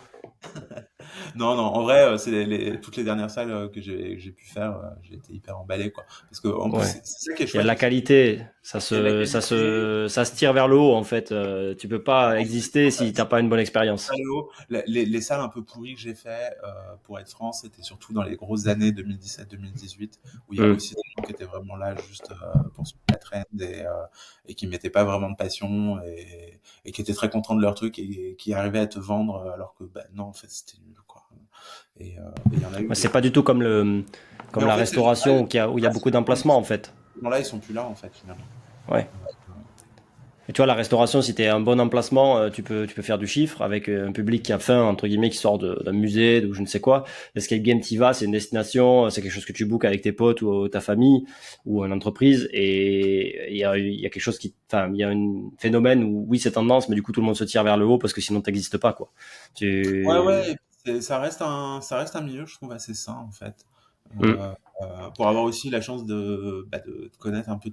Non, non, en vrai, c'est toutes les dernières salles que j'ai pu faire, j'ai été hyper emballé, quoi. Parce que en plus, Ouais. c'est ça qui est Il y a de chouette la aussi. qualité. Il y a de la qualité, Ça se tire vers le haut, en fait. Tu peux pas en fait, exister si t'as pas une bonne pas expérience. le haut. Les salles un peu pourries que j'ai fait, pour être franc, c'était surtout dans les grosses années 2017-2018, où il y a Hmm. aussi des gens qui étaient vraiment là juste pour suivre la trend et qui mettaient pas vraiment de passion et qui étaient très contents de leur truc et qui arrivaient à te vendre alors que bah, non, en fait, c'était nul, quoi. Et il y en a eu Ouais, des. c'est pas du tout Mais comme en la fait, ces gens-là, restauration où il y a beaucoup d'emplacements, en fait. ils sont plus là, en fait, finalement. Ouais. Euh, Et tu vois, la restauration, si tu es un bon emplacement, tu peux faire du chiffre avec un public qui a faim, entre guillemets, qui sort d'un musée ou je ne sais quoi. L'escape game, t'y vas, c'est une destination, c'est quelque chose que tu bookes avec tes potes ou ta famille ou une entreprise. Et il y a quelque chose enfin, il y a un phénomène où, oui, c'est tendance, mais du coup, tout le monde se tire vers le haut parce que sinon, t'existes pas, quoi. Ouais, Tu... ouais, et puis ça reste un milieu, je trouve, assez sain, en fait. Hmm. Pour avoir aussi la chance de connaître un peu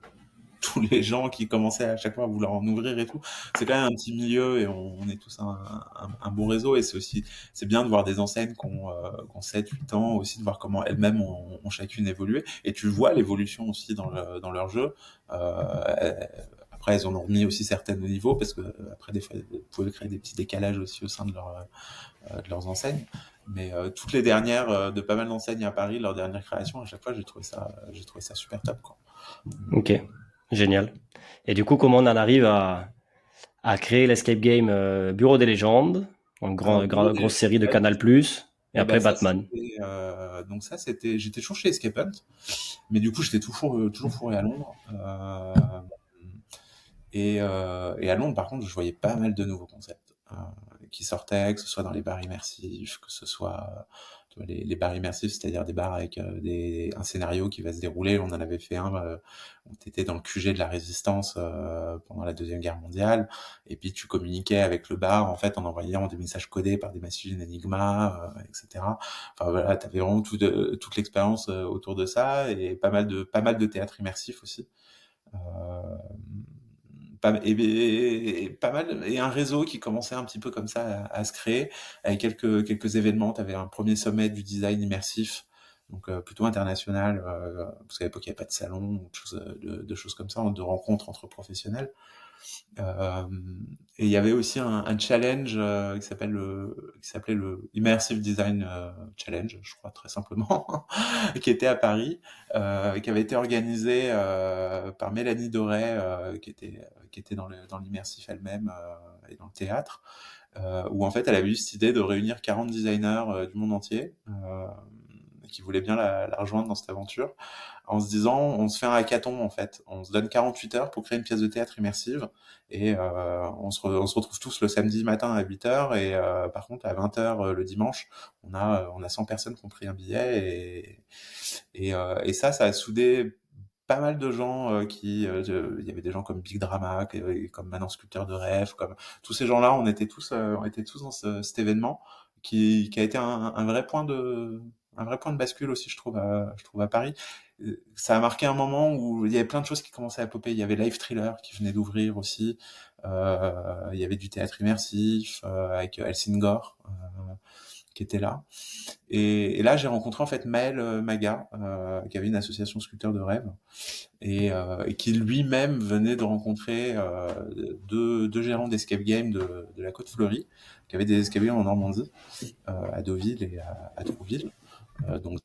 tous les gens qui commençaient à chaque fois à vouloir en ouvrir et tout. C'est quand même un petit milieu et on est tous un bon réseau. Et c'est bien de voir des enseignes qui ont 7, 8 ans, aussi de voir comment elles-mêmes ont chacune évolué. Et tu vois l'évolution aussi dans leur jeu. Après, elles en ont remis aussi certaines au niveau parce que après, des fois, elles pouvaient créer des petits décalages aussi au sein de leurs enseignes. Mais toutes les dernières, de pas mal d'enseignes à Paris, leurs dernières créations, à chaque fois, j'ai trouvé ça super top, quoi. Ok, génial. Et du coup, comment on en arrive à créer l'escape game Bureau des légendes, une Alors, Bureau des grosse série de Canal+, et et après ben Batman. donc ça c'était, j'étais toujours chez Escape Hunt, mais du coup j'étais toujours fourré à Londres. Et à Londres, par contre, je voyais pas mal de nouveaux concepts qui sortaient, que ce soit dans les bars immersifs, que ce soit tu vois, les bars immersifs, c'est-à-dire des bars avec un scénario qui va se dérouler. On en avait fait un, on était dans le QG de la Résistance pendant la Deuxième Guerre mondiale, et puis tu communiquais avec le bar en fait en envoyant des messages codés par des machines Enigma, etc. Enfin voilà, t'avais vraiment toute l'expérience autour de ça, et pas mal de théâtre immersif aussi. Euh, et pas mal, et un réseau qui commençait un petit peu comme ça à se créer avec quelques événements. Tu avais un premier sommet du design immersif, donc plutôt international, parce qu'à l'époque il n'y avait pas de salon ou de choses comme ça, de rencontres entre professionnels. Euh, et il y avait aussi un challenge qui s'appelait le Immersive Design Challenge, je crois très simplement, qui était à Paris, qui avait été organisé par Mélanie Doré, qui était dans l'immersif elle-même et dans le théâtre, où en fait elle avait eu cette idée de réunir 40 designers du monde entier qui voulaient bien la rejoindre dans cette aventure, en se disant on se fait un hackathon en fait, on se donne 48 heures pour créer une pièce de théâtre immersive, et on se retrouve tous le samedi matin à 8 heures, et par contre à 20 heures le dimanche on a 100 personnes qui ont pris un billet, et ça a soudé pas mal de gens il y avait des gens comme Big Drama, comme Manon Sculpteur de Rêve, comme tous ces gens-là, on était tous dans cet événement qui a été un vrai point de bascule aussi, je trouve à Paris. Ça a marqué un moment où il y avait plein de choses qui commençaient à popper. Il y avait Live Thriller qui venait d'ouvrir aussi. Il y avait du théâtre immersif avec Helsingor qui était là. Et là, j'ai rencontré en fait Maël Maga, qui avait une association Sculpteurs de Rêve, et qui lui-même venait de rencontrer deux gérants d'escape game de la Côte Fleurie, qui avaient des escape games en Normandie, à Deauville et à Trouville, donc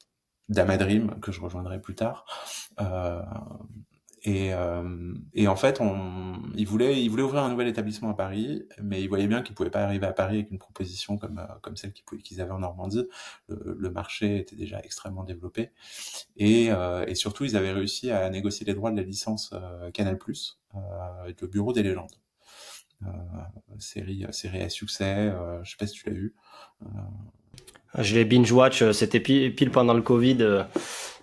Damadream, que je rejoindrai plus tard. Euh, et en fait, il voulait ouvrir un nouvel établissement à Paris, mais il voyait bien qu'il pouvait pas arriver à Paris avec une proposition comme celle qu'ils avaient en Normandie. Le marché était déjà extrêmement développé. Et surtout, ils avaient réussi à négocier les droits de la licence Canal+, avec le Bureau des légendes. Euh, série à succès, je sais pas si tu l'as vu. Euh, Je l'ai binge-watch, c'était pile pendant le Covid.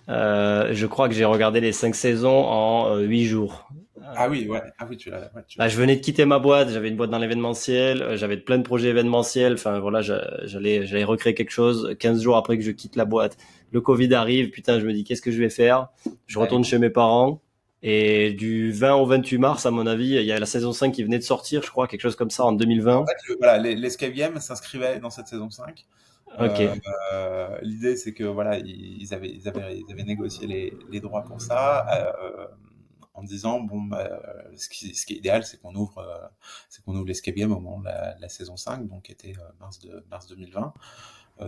Je crois que j'ai regardé les 5 saisons en 8 jours. Ah oui, ouais. Ah oui, tu l'as Bah, je fait. venais de quitter ma boîte, j'avais une boîte dans l'événementiel, j'avais plein de projets événementiels, enfin voilà, j'allais recréer quelque chose. 15 jours après que je quitte la boîte, le Covid arrive, putain, je me dis qu'est-ce que je vais faire? Je Ouais. retourne chez mes parents, et du 20 au 28 mars, à mon avis, il y a la saison 5 qui venait de sortir, je crois, quelque chose comme ça en En 2020. fait, voilà, l'escape game s'inscrivait dans cette saison 5. Ok. L'idée, c'est que voilà, ils avaient négocié les droits pour ça, en disant bon, bah, ce qui est idéal, c'est qu'on ouvre l'escape game au moment de la saison 5, donc qui était mars 2020.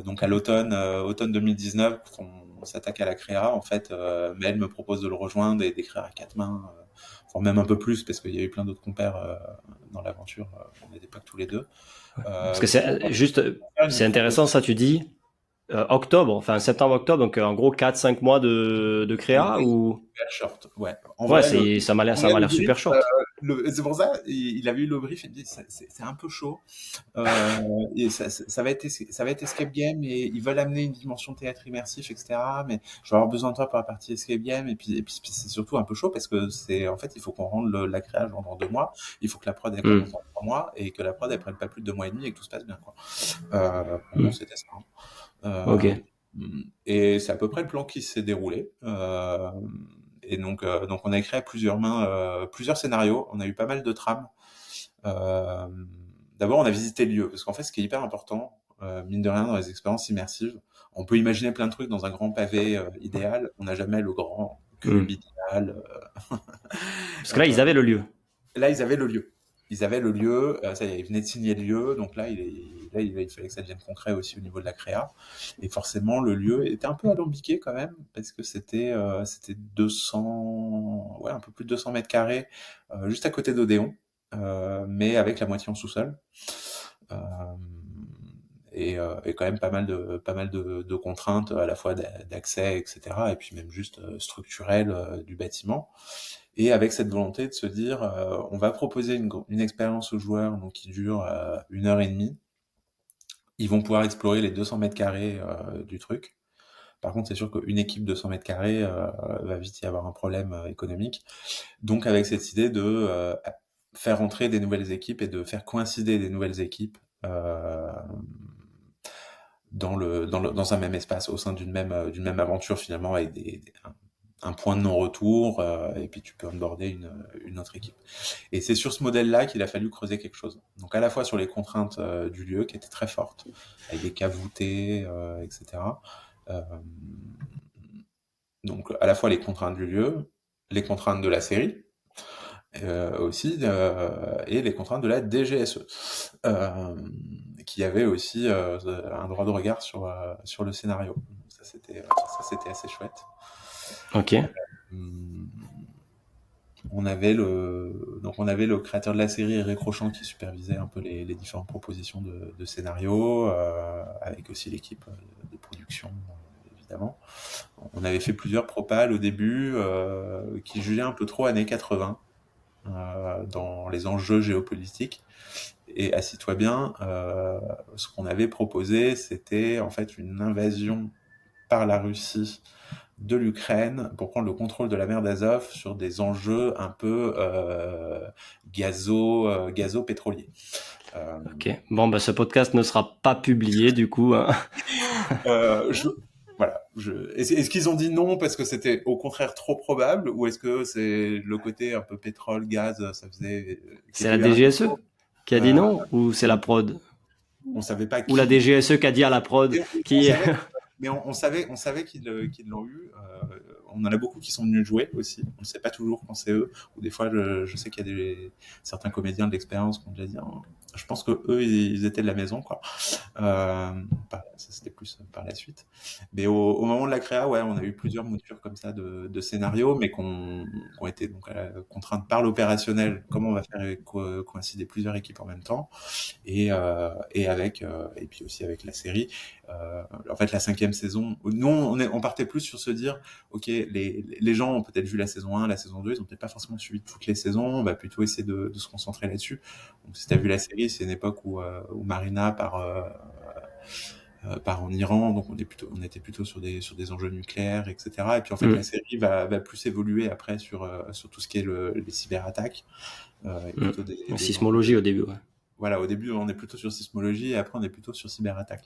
Donc à automne 2019, quand on s'attaque à la créa, en fait, Mel me propose de le rejoindre et d'écrire à quatre mains, voire même un peu plus, parce qu'il y a eu plein d'autres compères dans l'aventure. On n'était pas que tous les deux. Parce que Pour c'est juste, faire une c'est intéressant proposition. ça, tu dis. Octobre, enfin septembre-octobre, donc en gros 4-5 mois de créa ou... Short, ouais. En Ouais, vrai, ça m'a le l'air brief, super short. c'est pour ça, il avait eu le brief, il me dit, c'est un peu chaud. Euh, et ça va être escape game, et ils veulent amener une dimension théâtre immersif, etc. Mais je vais avoir besoin de toi pour la partie escape game. Et puis c'est surtout un peu chaud parce que en fait, il faut qu'on rende la créa genre dans 2 mois. Il faut que la prod elle Hmm, commence dans 3 mois, et que la prod elle prenne pas plus de 2 mois et demi, et que tout se passe bien, quoi. En gros, hmm. c'était ça, hein. Ok. Et c'est à peu près le plan qui s'est déroulé. Et donc on a écrit à plusieurs mains plusieurs scénarios. On a eu pas mal de trames. Euh, D'abord, on a visité le lieu, parce qu'en fait, ce qui est hyper important, mine de rien, dans les expériences immersives, on peut imaginer plein de trucs dans un grand pavé idéal. On n'a jamais le grand Hmm. cube idéal. Parce que là, ils Euh, avaient le lieu. Là, ils avaient le lieu. Ils avaient le lieu, ça y est, ils venaient de signer le lieu, donc là, il fallait que ça devienne concret aussi au niveau de la créa. Et forcément, le lieu était un peu alambiqué quand même, parce que c'était 200, ouais, un peu plus de 200 mètres carrés, juste à côté d'Odéon, mais avec la moitié en sous-sol. Euh, et quand même pas mal de contraintes à la fois d'accès, etc., et puis même juste structurelles du bâtiment. Et avec cette volonté de se dire, on va proposer une expérience aux joueurs donc qui dure 1 heure et demie, ils vont pouvoir explorer les 200 mètres carrés du truc. Par contre, c'est sûr qu'une équipe de 100 mètres carrés va vite y avoir un problème économique. Donc, avec cette idée de faire entrer des nouvelles équipes et de faire coïncider des nouvelles équipes dans un même espace, au sein d'une même aventure finalement, avec un point de non-retour, et puis tu peux onboarder une autre équipe. Et c'est sur ce modèle-là qu'il a fallu creuser quelque chose. Donc à la fois sur les contraintes du lieu, qui étaient très fortes, avec des caves voûtées, etc. Euh, donc à la fois les contraintes du lieu, les contraintes de la série, aussi, et les contraintes de la DGSE, qui avait aussi un droit de regard sur le scénario. Ça c'était assez chouette. Ok. Hum, on avait le créateur de la série, Eric Rochant, qui supervisait un peu les différentes propositions de scénario, avec aussi l'équipe de production, évidemment. On avait fait plusieurs propals au début, qui jugeaient un peu trop années 80 dans les enjeux géopolitiques. Et assis-toi bien, ce qu'on avait proposé, c'était en fait une invasion par la Russie de l'Ukraine pour prendre le contrôle de la mer d'Azov sur des enjeux un peu gazo-pétroliers. Euh, Ok. Bon, bah, ce podcast ne sera pas publié du coup, hein. euh, je, voilà. Est-ce qu'ils ont dit non parce que c'était au contraire trop probable, ou est-ce que c'est le côté un peu pétrole, gaz, ça faisait qu'il C'est y a la eu un DGSE écho. qui a dit euh, non ou c'est la prod? on savait pas Ou la qui. DGSE qui a dit à la prod On qui... savait, mais on savait qu'ils l'ont eu. On en a beaucoup qui sont venus jouer aussi. On ne sait pas toujours quand c'est eux. Ou des fois, je sais qu'il y a certains comédiens de l'expérience qui ont déjà dit, hein, je pense que eux, ils étaient de la maison, quoi. Ça c'était plus par la suite. Mais au moment de la créa, ouais, on a eu plusieurs moutures comme ça de scénarios, mais qu'on été donc contraintes par l'opérationnel. Comment on va faire coïncider plusieurs équipes en même temps, et puis aussi avec la série. En fait, la 5e saison, nous on partait plus sur se dire, ok, les gens ont peut-être vu la saison 1, la saison 2, ils ont peut-être pas forcément suivi toutes les saisons, on va plutôt essayer de se concentrer là-dessus. Donc si tu as vu la série, c'est une époque où Marina part en Iran, donc on était plutôt sur des enjeux nucléaires, etc. Et puis en fait, la Mm, série va plus évoluer après sur tout ce qui est les cyberattaques, et mm. plutôt La des enjeux. sismologie au début, ouais. Voilà, au début, on est plutôt sur sismologie, et après, on est plutôt sur cyberattaque.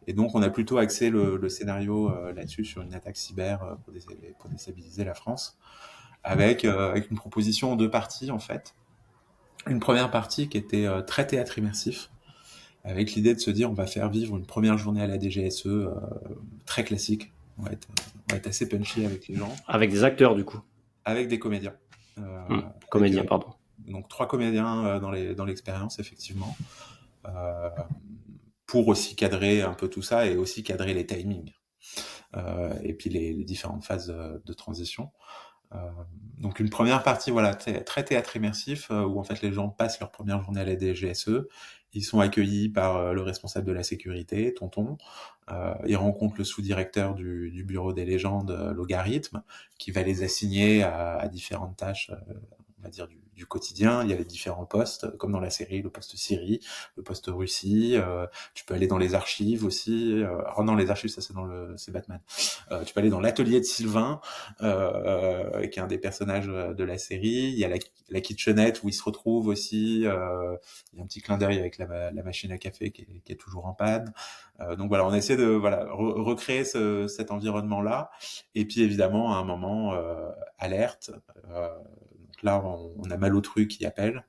Et donc, on a plutôt axé le scénario là-dessus, sur une attaque cyber pour déstabiliser la France, avec une proposition en deux parties, en fait. Une première partie qui était très théâtre immersif, avec l'idée de se dire, on va faire vivre une première journée à la DGSE très classique. On va être assez punchy avec les gens, Avec des acteurs du coup. avec des comédiens. Euh, avec Comédien, pardon. donc 3 comédiens dans l'expérience, effectivement. Euh, pour aussi cadrer un peu tout ça, et aussi cadrer les timings, et puis les différentes phases de transition. Euh, donc une première partie, voilà, très théâtre immersif, où en fait les gens passent leur première journée à la DGSE, ils sont accueillis par le responsable de la sécurité, Tonton, ils rencontrent le sous-directeur du bureau des légendes, Logarithme, qui va les assigner à différentes tâches, on va dire du quotidien. Il y a les différents postes, comme dans la série, le poste Syrie, le poste Russie. Tu peux aller dans les archives aussi. Non, les archives, ça c'est Batman. Tu peux aller dans l'atelier de Sylvain, qui est un des personnages de la série. Il y a la kitchenette où il se retrouve aussi. Il y a un petit clin d'œil avec la machine à café qui est toujours en panne. Donc voilà, on essaie de recréer cet environnement-là. Et puis évidemment, à un moment, alerte. Donc là, on a Malotru qui appelle.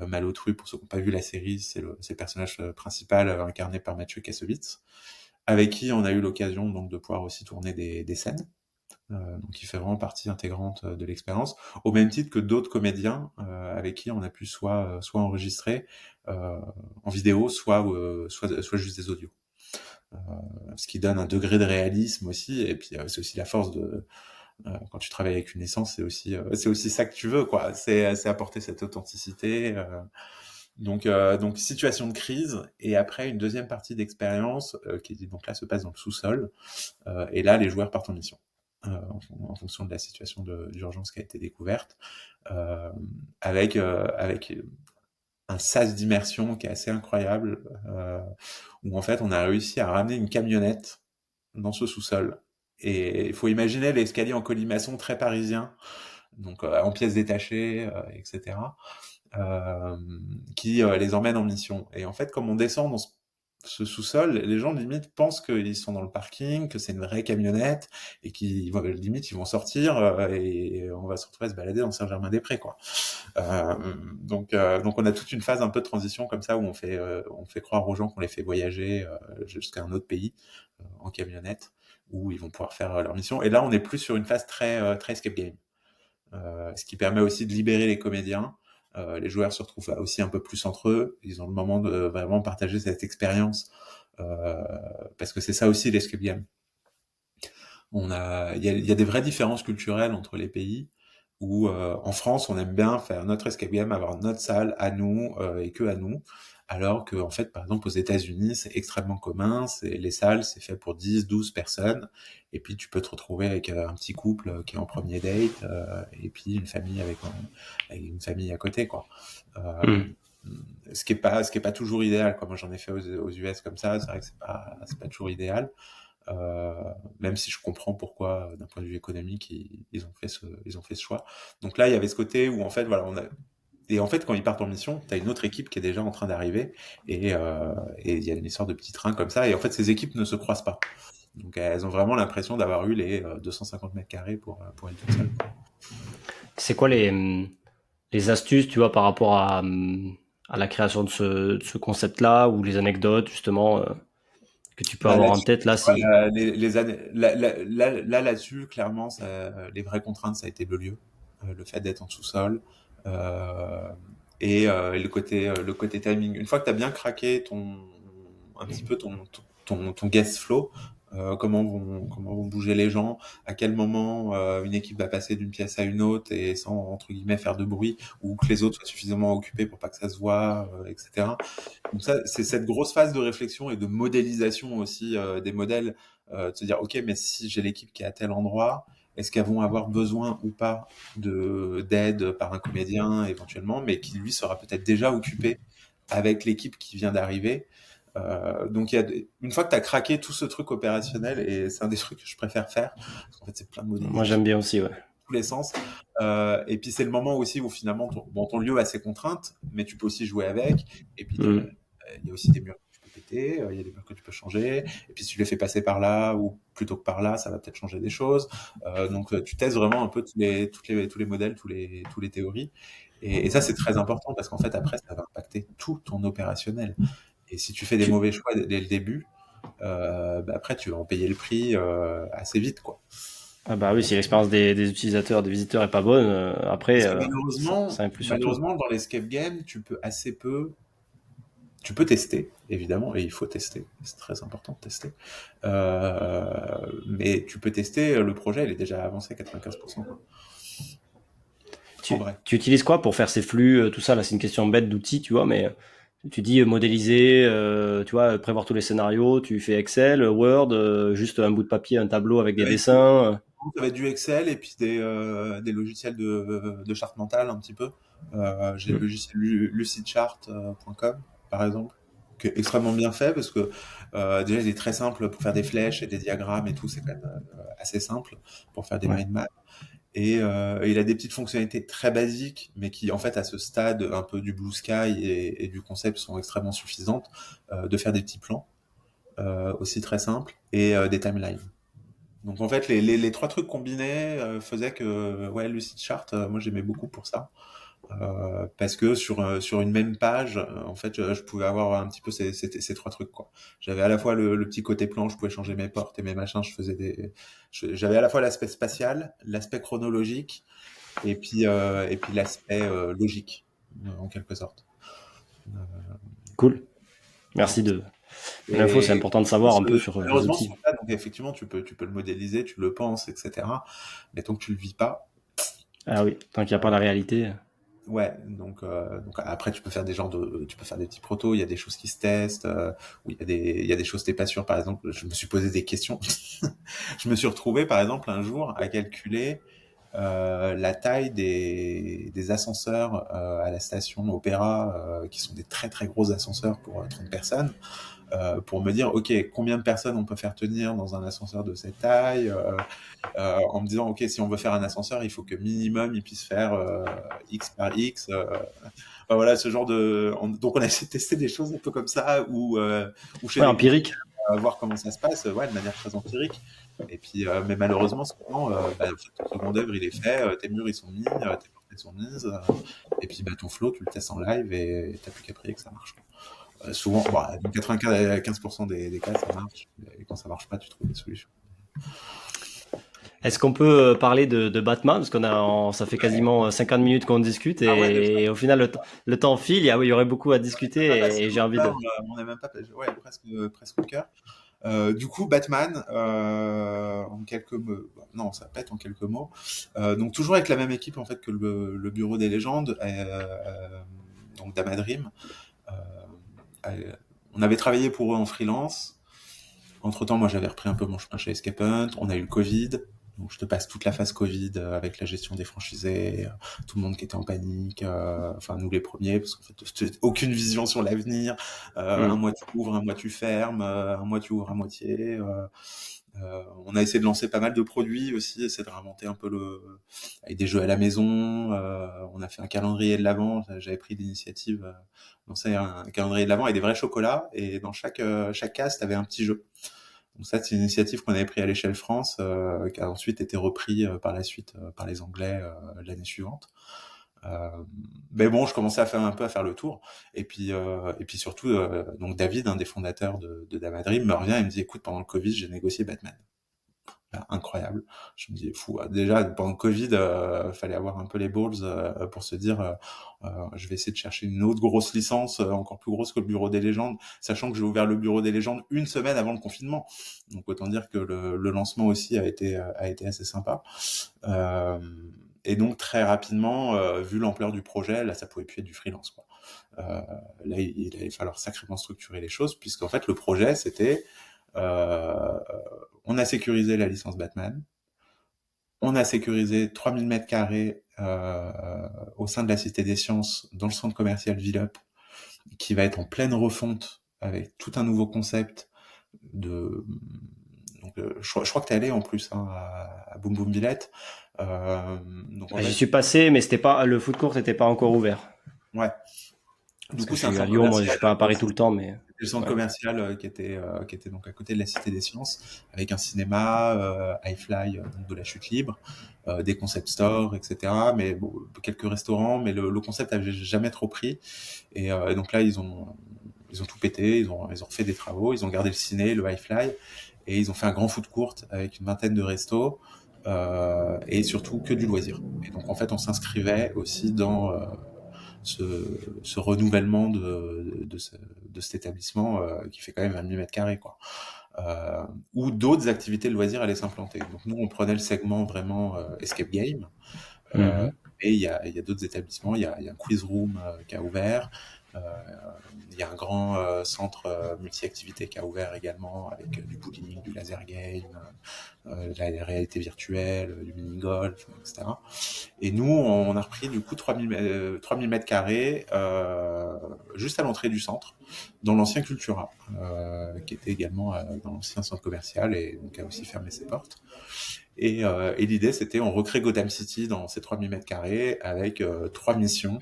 Malotru, pour ceux qui n'ont pas vu la série, c'est le personnage principal, incarné par Mathieu Kassovitz, avec qui on a eu l'occasion donc de pouvoir aussi tourner des scènes. Donc il fait vraiment partie intégrante de l'expérience, au même titre que d'autres comédiens avec qui on a pu soit enregistrer en vidéo, soit juste des audios. Ce qui donne un degré de réalisme aussi, et puis c'est aussi la force quand tu travailles avec une essence, c'est aussi ça que tu veux, quoi. C'est apporter cette authenticité. Donc situation de crise, et après une deuxième partie d'expérience qui donc là se passe dans le sous-sol, et là les joueurs partent en mission. En fonction de la situation d'urgence qui a été découverte, avec un sas d'immersion qui est assez incroyable, où en fait on a réussi à ramener une camionnette dans ce sous-sol. Et il faut imaginer l'escalier en colimaçon très parisien, donc en pièces détachées, etc., euh, qui les emmène en mission. Et en fait, comme on descend dans ce sous-sol, les gens limite pensent qu'ils sont dans le parking, que c'est une vraie camionnette, et qu'ils limite ils vont sortir et on va se retrouver à se balader dans Saint-Germain-des-Prés, quoi. Donc on a toute une phase un peu de transition comme ça où on fait croire aux gens qu'on les fait voyager jusqu'à un autre pays en camionnette où ils vont pouvoir faire leur mission. Et là, on est plus sur une phase très escape game, ce qui permet aussi de libérer les comédiens. Les joueurs se retrouvent aussi un peu plus entre eux. Ils ont le moment de vraiment partager cette expérience euh, parce que c'est ça aussi l'escape game. Il y a des vraies différences culturelles entre les pays où en France on aime bien faire notre escape game, avoir notre salle à nous et que à nous, alors que en fait par exemple aux États-Unis c'est extrêmement commun, c'est les salles c'est fait pour 10, 12 personnes et puis tu peux te retrouver avec un petit couple qui est en premier date et puis une famille avec une famille à côté quoi. Euh, Hmm. ce qui est pas toujours idéal quoi. Moi j'en ai fait aux US comme ça, c'est vrai que c'est pas toujours idéal. Euh, Même si je comprends pourquoi, d'un point de vue économique, ils ont fait ce choix. Donc là, il y avait ce côté où en fait, voilà, et en fait, quand ils partent en mission, tu as une autre équipe qui est déjà en train d'arriver, et il y a une histoire de petits trains comme ça, et en fait, ces équipes ne se croisent pas. Donc elles ont vraiment l'impression d'avoir eu les 250 mètres carrés pour elles toutes seules. C'est quoi les astuces, tu vois, par rapport à la création de ce concept-là, ou les anecdotes, justement, que tu peux Bah, avoir en là-dessus, tête, là, si... les années, là-dessus, clairement, les vraies contraintes, ça a été le lieu, le fait d'être en sous-sol, euh, et le côté timing. Une fois que tu as bien craqué un petit peu ton guest flow, comment vont bouger les gens, à quel moment une équipe va passer d'une pièce à une autre et sans, entre guillemets, faire de bruit, ou que les autres soient suffisamment occupés pour pas que ça se voit, etc. Donc ça, c'est cette grosse phase de réflexion et de modélisation aussi des modèles, de se dire, ok, mais si j'ai l'équipe qui est à tel endroit, est-ce qu'elles vont avoir besoin ou pas de d'aide par un comédien éventuellement, mais qui lui sera peut-être déjà occupé avec l'équipe qui vient d'arriver. Donc une fois que tu as craqué tout ce truc opérationnel, et c'est un des trucs que je préfère faire, parce qu'en fait c'est plein de Moi, modélisation j'aime bien aussi, ouais. tous les sens. Et puis c'est le moment aussi où finalement ton lieu a ses contraintes, mais tu peux aussi jouer avec. Et puis Hmm. il y a aussi des murs que tu peux péter, il y a des murs que tu peux changer. Et puis si tu les fais passer par là ou plutôt que par là, ça va peut-être changer des choses. Donc tu testes vraiment un peu tous les modèles, tous les théories. Et ça c'est très important parce qu'en fait après ça va impacter tout ton opérationnel. Et si tu fais des Tu... mauvais choix dès le début, bah après tu vas en payer le prix assez vite quoi. Ah bah oui, si l'expérience des utilisateurs, des visiteurs est pas bonne, après, Parce que ça influe sur tout. malheureusement, dans l'escape game, tu peux tester, évidemment, et il faut tester. C'est très important de tester. Mais tu peux tester, le projet, il est déjà avancé à 95%, quoi. En vrai. Tu utilises quoi pour faire ces flux, tout ça? Là, c'est une question bête d'outils, tu vois, mais tu dis modéliser, tu vois, prévoir tous les scénarios, tu fais Excel, Word, juste un bout de papier, un tableau avec des Ça va être dessins. ça va être du Excel et puis des logiciels de charte mentale, un petit peu. J'ai le Hmm. logiciel lucidchart.com, par exemple, qui est extrêmement bien fait parce que déjà, il est très simple pour faire des flèches et des diagrammes et tout. C'est quand même assez simple pour faire des Ouais, mind maps. Et il a des petites fonctionnalités très basiques, mais qui, en fait, à ce stade un peu du blue sky et du concept, sont extrêmement suffisantes, de faire des petits plans, aussi très simples, et des timelines. Donc, en fait, les trois trucs combinés faisaient que, ouais, Lucidchart, moi, j'aimais beaucoup pour ça. Parce que sur une même page, en fait, je pouvais avoir un petit peu ces trois trucs, quoi. J'avais à la fois le petit côté plan, je pouvais changer mes portes et mes machins, j'avais à la fois l'aspect spatial, l'aspect chronologique, et puis l'aspect logique, en quelque sorte. Euh, cool. ouais. Merci de l'info, c'est Et important de savoir un peu sur les malheureusement, outils. sur ça, donc effectivement, tu peux le modéliser, tu le penses, etc. Mais tant que tu le vis pas, Ah oui, tant qu'il n'y a pas la réalité. ouais, donc après tu peux faire des petits protos, il y a des choses qui se testent, où il y a des choses t'es pas sûr. Par exemple, je me suis posé des questions. Je me suis retrouvé par exemple un jour à calculer la taille des ascenseurs à la station Opéra, qui sont des très très gros ascenseurs pour 30 personnes, pour me dire, ok, combien de personnes on peut faire tenir dans un ascenseur de cette taille, en me disant, ok, si on veut faire un ascenseur, il faut que minimum il puisse faire X par X. Enfin, voilà, ce genre de. Donc on a essayé de tester des choses un peu comme ça, ou chez Ouais, des clients, empirique. voir comment ça se passe, ouais, de manière très empirique. Et puis, mais malheureusement, souvent, bah, en fait, ton second œuvre, il est fait, tes murs, ils sont mis, tes portes sont mises, et puis bah, ton flow, tu le testes en live et t'as plus qu'à prier que ça marche, quoi. Souvent, bon, dans 95% des cas, ça marche. Et quand ça marche pas, tu trouves des solutions. Est-ce qu'on peut parler de Batman? Parce ça fait quasiment 50 minutes qu'on discute Ah ouais, et au final, le temps file. Il y aurait beaucoup à discuter pas passé et j'ai au envie cœur, de. on est même pas, ouais, presque au cœur. Du coup, Batman, en quelques mots, bah, non, ça pète en quelques mots. Donc toujours avec la même équipe en fait que le Bureau des légendes, donc d'Amadrim. Euh, euh, on avait travaillé pour eux en freelance. Entre-temps, moi, j'avais repris un peu mon chemin chez Escape Hunt. On a eu le Covid. Donc, je te passe toute la phase Covid avec la gestion des franchisés, tout le monde qui était en panique, enfin, nous les premiers, parce qu'en fait, aucune vision sur l'avenir. Un Hmm. mois tu ouvres, un mois tu fermes, un mois tu ouvres à moitié. On a essayé de lancer pas mal de produits aussi, essayer de réinventer un peu avec des jeux à la maison. On a fait un calendrier de l'avent. J'avais pris l'initiative, lancer un calendrier de l'avent avec des vrais chocolats. Et dans chaque case, t'avais un petit jeu. Donc ça, c'est une initiative qu'on avait pris à l'échelle France, qui a ensuite été repris par la suite par les Anglais l'année suivante. Euh, mais bon, je commençais à faire un peu à faire le tour. Et puis surtout, donc David, un des fondateurs de Damadream, me revient et me dit, écoute, pendant le Covid, j'ai négocié Batman. Là, incroyable. Je me dis, fou. Déjà, pendant le Covid, fallait avoir un peu les balls pour se dire, je vais essayer de chercher une autre grosse licence, encore plus grosse que le Bureau des légendes, sachant que j'ai ouvert le Bureau des légendes une semaine avant le confinement. Donc autant dire que le lancement aussi a été assez sympa. Euh, et donc très rapidement, vu l'ampleur du projet, là, ça pouvait plus être du freelance, quoi. Là, il allait falloir sacrément structurer les choses, puisqu'en fait, le projet, c'était euh, on a sécurisé la licence Batman. On a sécurisé 3000 mètres carrés au sein de la Cité des Sciences, dans le centre commercial Villeup, qui va être en pleine refonte avec tout un nouveau concept de. Donc, je crois que tu es allé en plus hein, à Boom Boom Villette. Donc en J'y fait, suis passé, mais c'était pas le food court n'était pas encore ouvert. ouais. Du Parce que coup, je c'est un suis à centre Lyon, moi je commercial. suis pas à Paris tout le temps, mais C'était le centre ouais. commercial qui était donc à côté de la Cité des Sciences, avec un cinéma, iFly, donc de la chute libre, des concept stores, etc. Mais bon, quelques restaurants, mais le concept avait jamais trop pris. Et donc là, ils ont tout pété, ils ont refait des travaux, ils ont gardé le ciné, le iFly, et ils ont fait un grand food court avec une vingtaine de restos, et surtout que du loisir. Et donc en fait, on s'inscrivait aussi dans ce renouvellement de cet établissement qui fait quand même 20 000 mètres carrés, quoi. Où d'autres activités de loisirs allaient s'implanter. Donc nous, on prenait le segment vraiment escape game. Euh, Mhm. et il y a d'autres établissements. Il y a un quiz room qui a ouvert. Euh, il y a un grand centre multi-activités qui a ouvert également avec du bowling, du laser game, de la réalité virtuelle, du mini-golf, etc. Et nous, on a repris du coup 3000 mètres carrés juste à l'entrée du centre, dans l'ancien Cultura, qui était également dans l'ancien centre commercial et donc a aussi fermé ses portes. Et l'idée, c'était on recrée Gotham City dans ces 3000 mètres carrés avec trois missions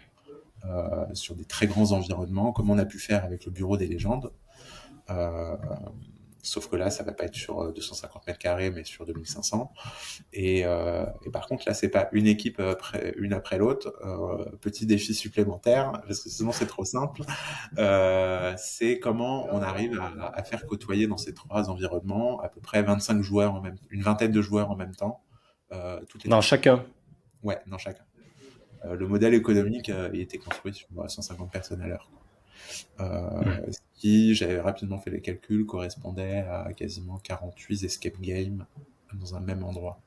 sur des très grands environnements, comme on a pu faire avec le Bureau des légendes. Euh, Sauf que là, ça va pas être sur 250 mètres carrés, mais sur 2500. Et par contre, là, c'est pas une équipe une après l'autre. Petit défi supplémentaire, parce que sinon c'est trop simple. C'est comment on arrive à faire côtoyer dans ces trois environnements à peu près 25 joueurs une vingtaine de joueurs en même temps, toutes les Non, 30 minutes. chacun. Ouais, dans chacun. Le modèle économique, il était construit sur 150 personnes à l'heure, quoi. Hmm. Ce qui, j'avais rapidement fait les calculs, correspondait à quasiment 48 escape games dans un même endroit.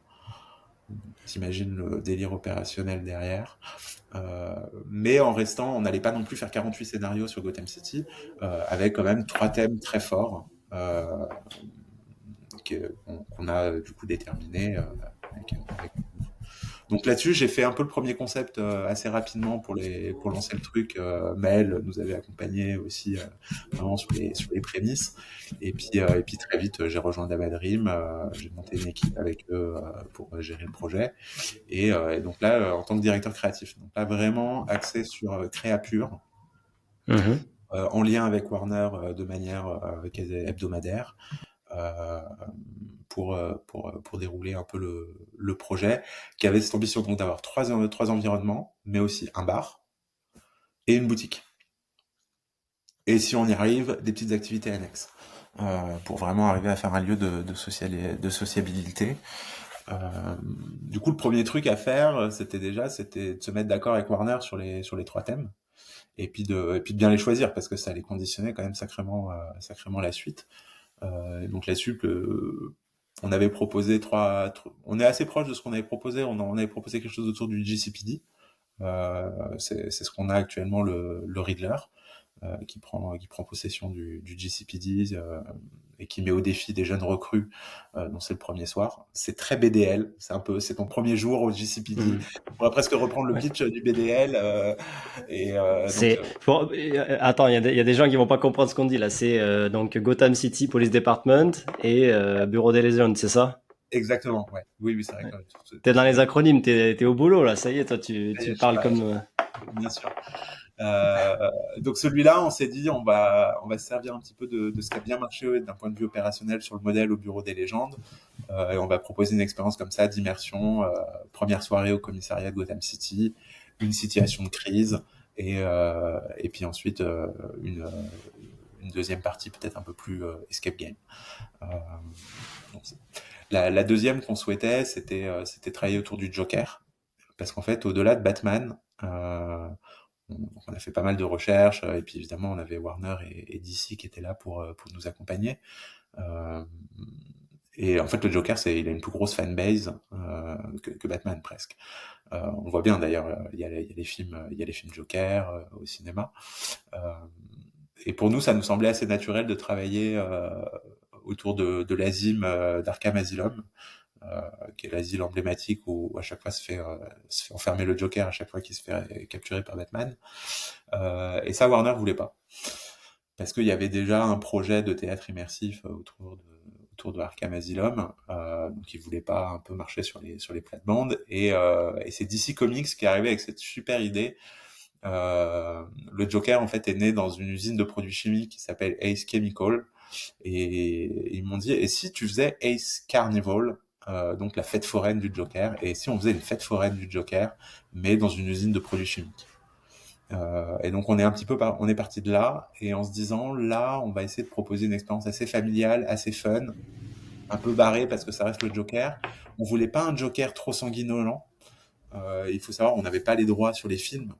T'imagines le délire opérationnel derrière. Mais en restant, on n'allait pas non plus faire 48 scénarios sur Gotham City, avec quand même trois thèmes très forts qu'on a du coup déterminés avec nous. Donc là-dessus, j'ai fait un peu le premier concept assez rapidement pour lancer le truc. Maël nous avait accompagné aussi vraiment sur les prémices. Et puis très vite, j'ai rejoint Damadream. J'ai monté une équipe avec eux pour gérer le projet. Et donc là, en tant que directeur créatif, donc là vraiment axé sur créa pure, Mhm. en lien avec Warner de manière hebdomadaire. euh, pour dérouler un peu le projet, qui avait cette ambition donc d'avoir trois environnements, mais aussi un bar et une boutique. Et si on y arrive, des petites activités annexes. Pour vraiment arriver à faire un lieu de sociabilité. Du coup, le premier truc à faire, c'était de se mettre d'accord avec Warner sur les trois thèmes, et puis de bien les choisir, parce que ça allait conditionner quand même sacrément la suite. Donc là-dessus, on avait proposé on est assez proche de ce qu'on avait proposé. On avait proposé quelque chose autour du GCPD. C'est ce qu'on a actuellement, le Riddler, qui prend possession du GCPD, et qui met au défi des jeunes recrues, dont c'est le premier soir. C'est très BDL, c'est ton premier jour au GCPD. Mhm. On pourrait presque reprendre le Ouais. pitch du BDL. Donc, Attends, il y a des gens qui vont pas comprendre ce qu'on dit là. C'est donc Gotham City Police Department et Bureau des légendes, c'est ça? exactement, ouais. Oui, oui, c'est vrai Ouais. que T'es dans les c'est- acronymes, t'es au boulot là. Ça y est, toi, je tu suis parles pas, comme. bien sûr. Donc celui-là, on s'est dit, on va se servir un petit peu de ce qui a bien marché d'un point de vue opérationnel sur le modèle au Bureau des légendes, et on va proposer une expérience comme ça d'immersion, première soirée au commissariat de Gotham City, une situation de crise, et puis ensuite une deuxième partie peut-être un peu plus escape game. Euh, donc, la deuxième qu'on souhaitait, c'était travailler autour du Joker, parce qu'en fait, au-delà de Batman, on a fait pas mal de recherches, et puis évidemment on avait Warner et DC qui étaient là pour nous accompagner. Euh, et en fait le Joker, il a une plus grosse fanbase que Batman presque. On le voit bien d'ailleurs, il y a les films Joker au cinéma. Euh, et pour nous, ça nous semblait assez naturel de travailler autour de l'asile d'Arkham Asylum, qui est l'asile emblématique où à chaque fois se fait enfermer le Joker à chaque fois qu'il se fait capturer par Batman. Et ça, Warner voulait pas. Parce qu'il y avait déjà un projet de théâtre immersif autour de Arkham Asylum, donc ils voulaient pas un peu marcher sur les plates-bandes. Et c'est DC Comics qui est arrivé avec cette super idée. Le Joker, en fait, est né dans une usine de produits chimiques qui s'appelle Ace Chemical. Et ils m'ont dit, et si tu faisais Ace Carnival, donc la fête foraine du Joker, et si on faisait une fête foraine du Joker, mais dans une usine de produits chimiques. Et donc on est parti de là, et en se disant là, on va essayer de proposer une expérience assez familiale, assez fun, un peu barrée parce que ça reste le Joker. On voulait pas un Joker trop sanguinolent. Il faut savoir, on n'avait pas les droits sur les films.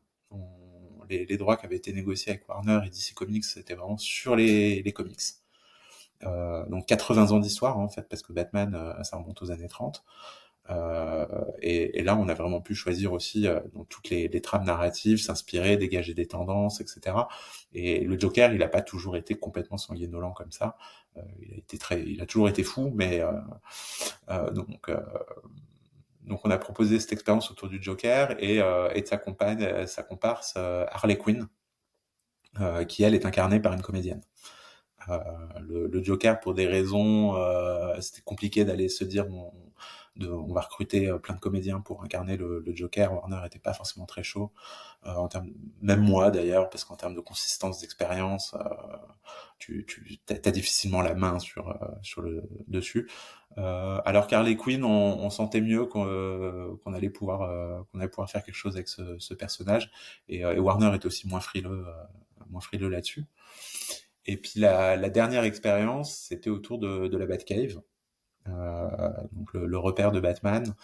Les droits qui avaient été négociés avec Warner et DC Comics, c'était vraiment sur les comics. Donc 80 ans d'histoire, hein, en fait, parce que Batman, ça remonte aux années 30. Et là, on a vraiment pu choisir aussi dans toutes les trames narratives, s'inspirer, dégager des tendances, etc. Et le Joker, il n'a pas toujours été complètement sanguinolent comme ça. Il a toujours été fou, mais euh, donc, euh, donc on a proposé cette expérience autour du Joker et de sa compagne, sa comparse Harley Quinn, qui elle est incarnée par une comédienne. Euh, le Joker, pour des raisons, c'était compliqué d'aller se dire on va recruter plein de comédiens pour incarner le Joker. Warner était pas forcément très chaud, en termes, même moi d'ailleurs, parce qu'en termes de consistance d'expérience, t'as difficilement la main sur le dessus. Alors qu'Harley Quinn, on sentait mieux qu'on allait pouvoir faire quelque chose avec ce personnage, et Warner est aussi moins frileux là-dessus. Et puis la dernière expérience, c'était autour de la Batcave, donc le repère de Batman.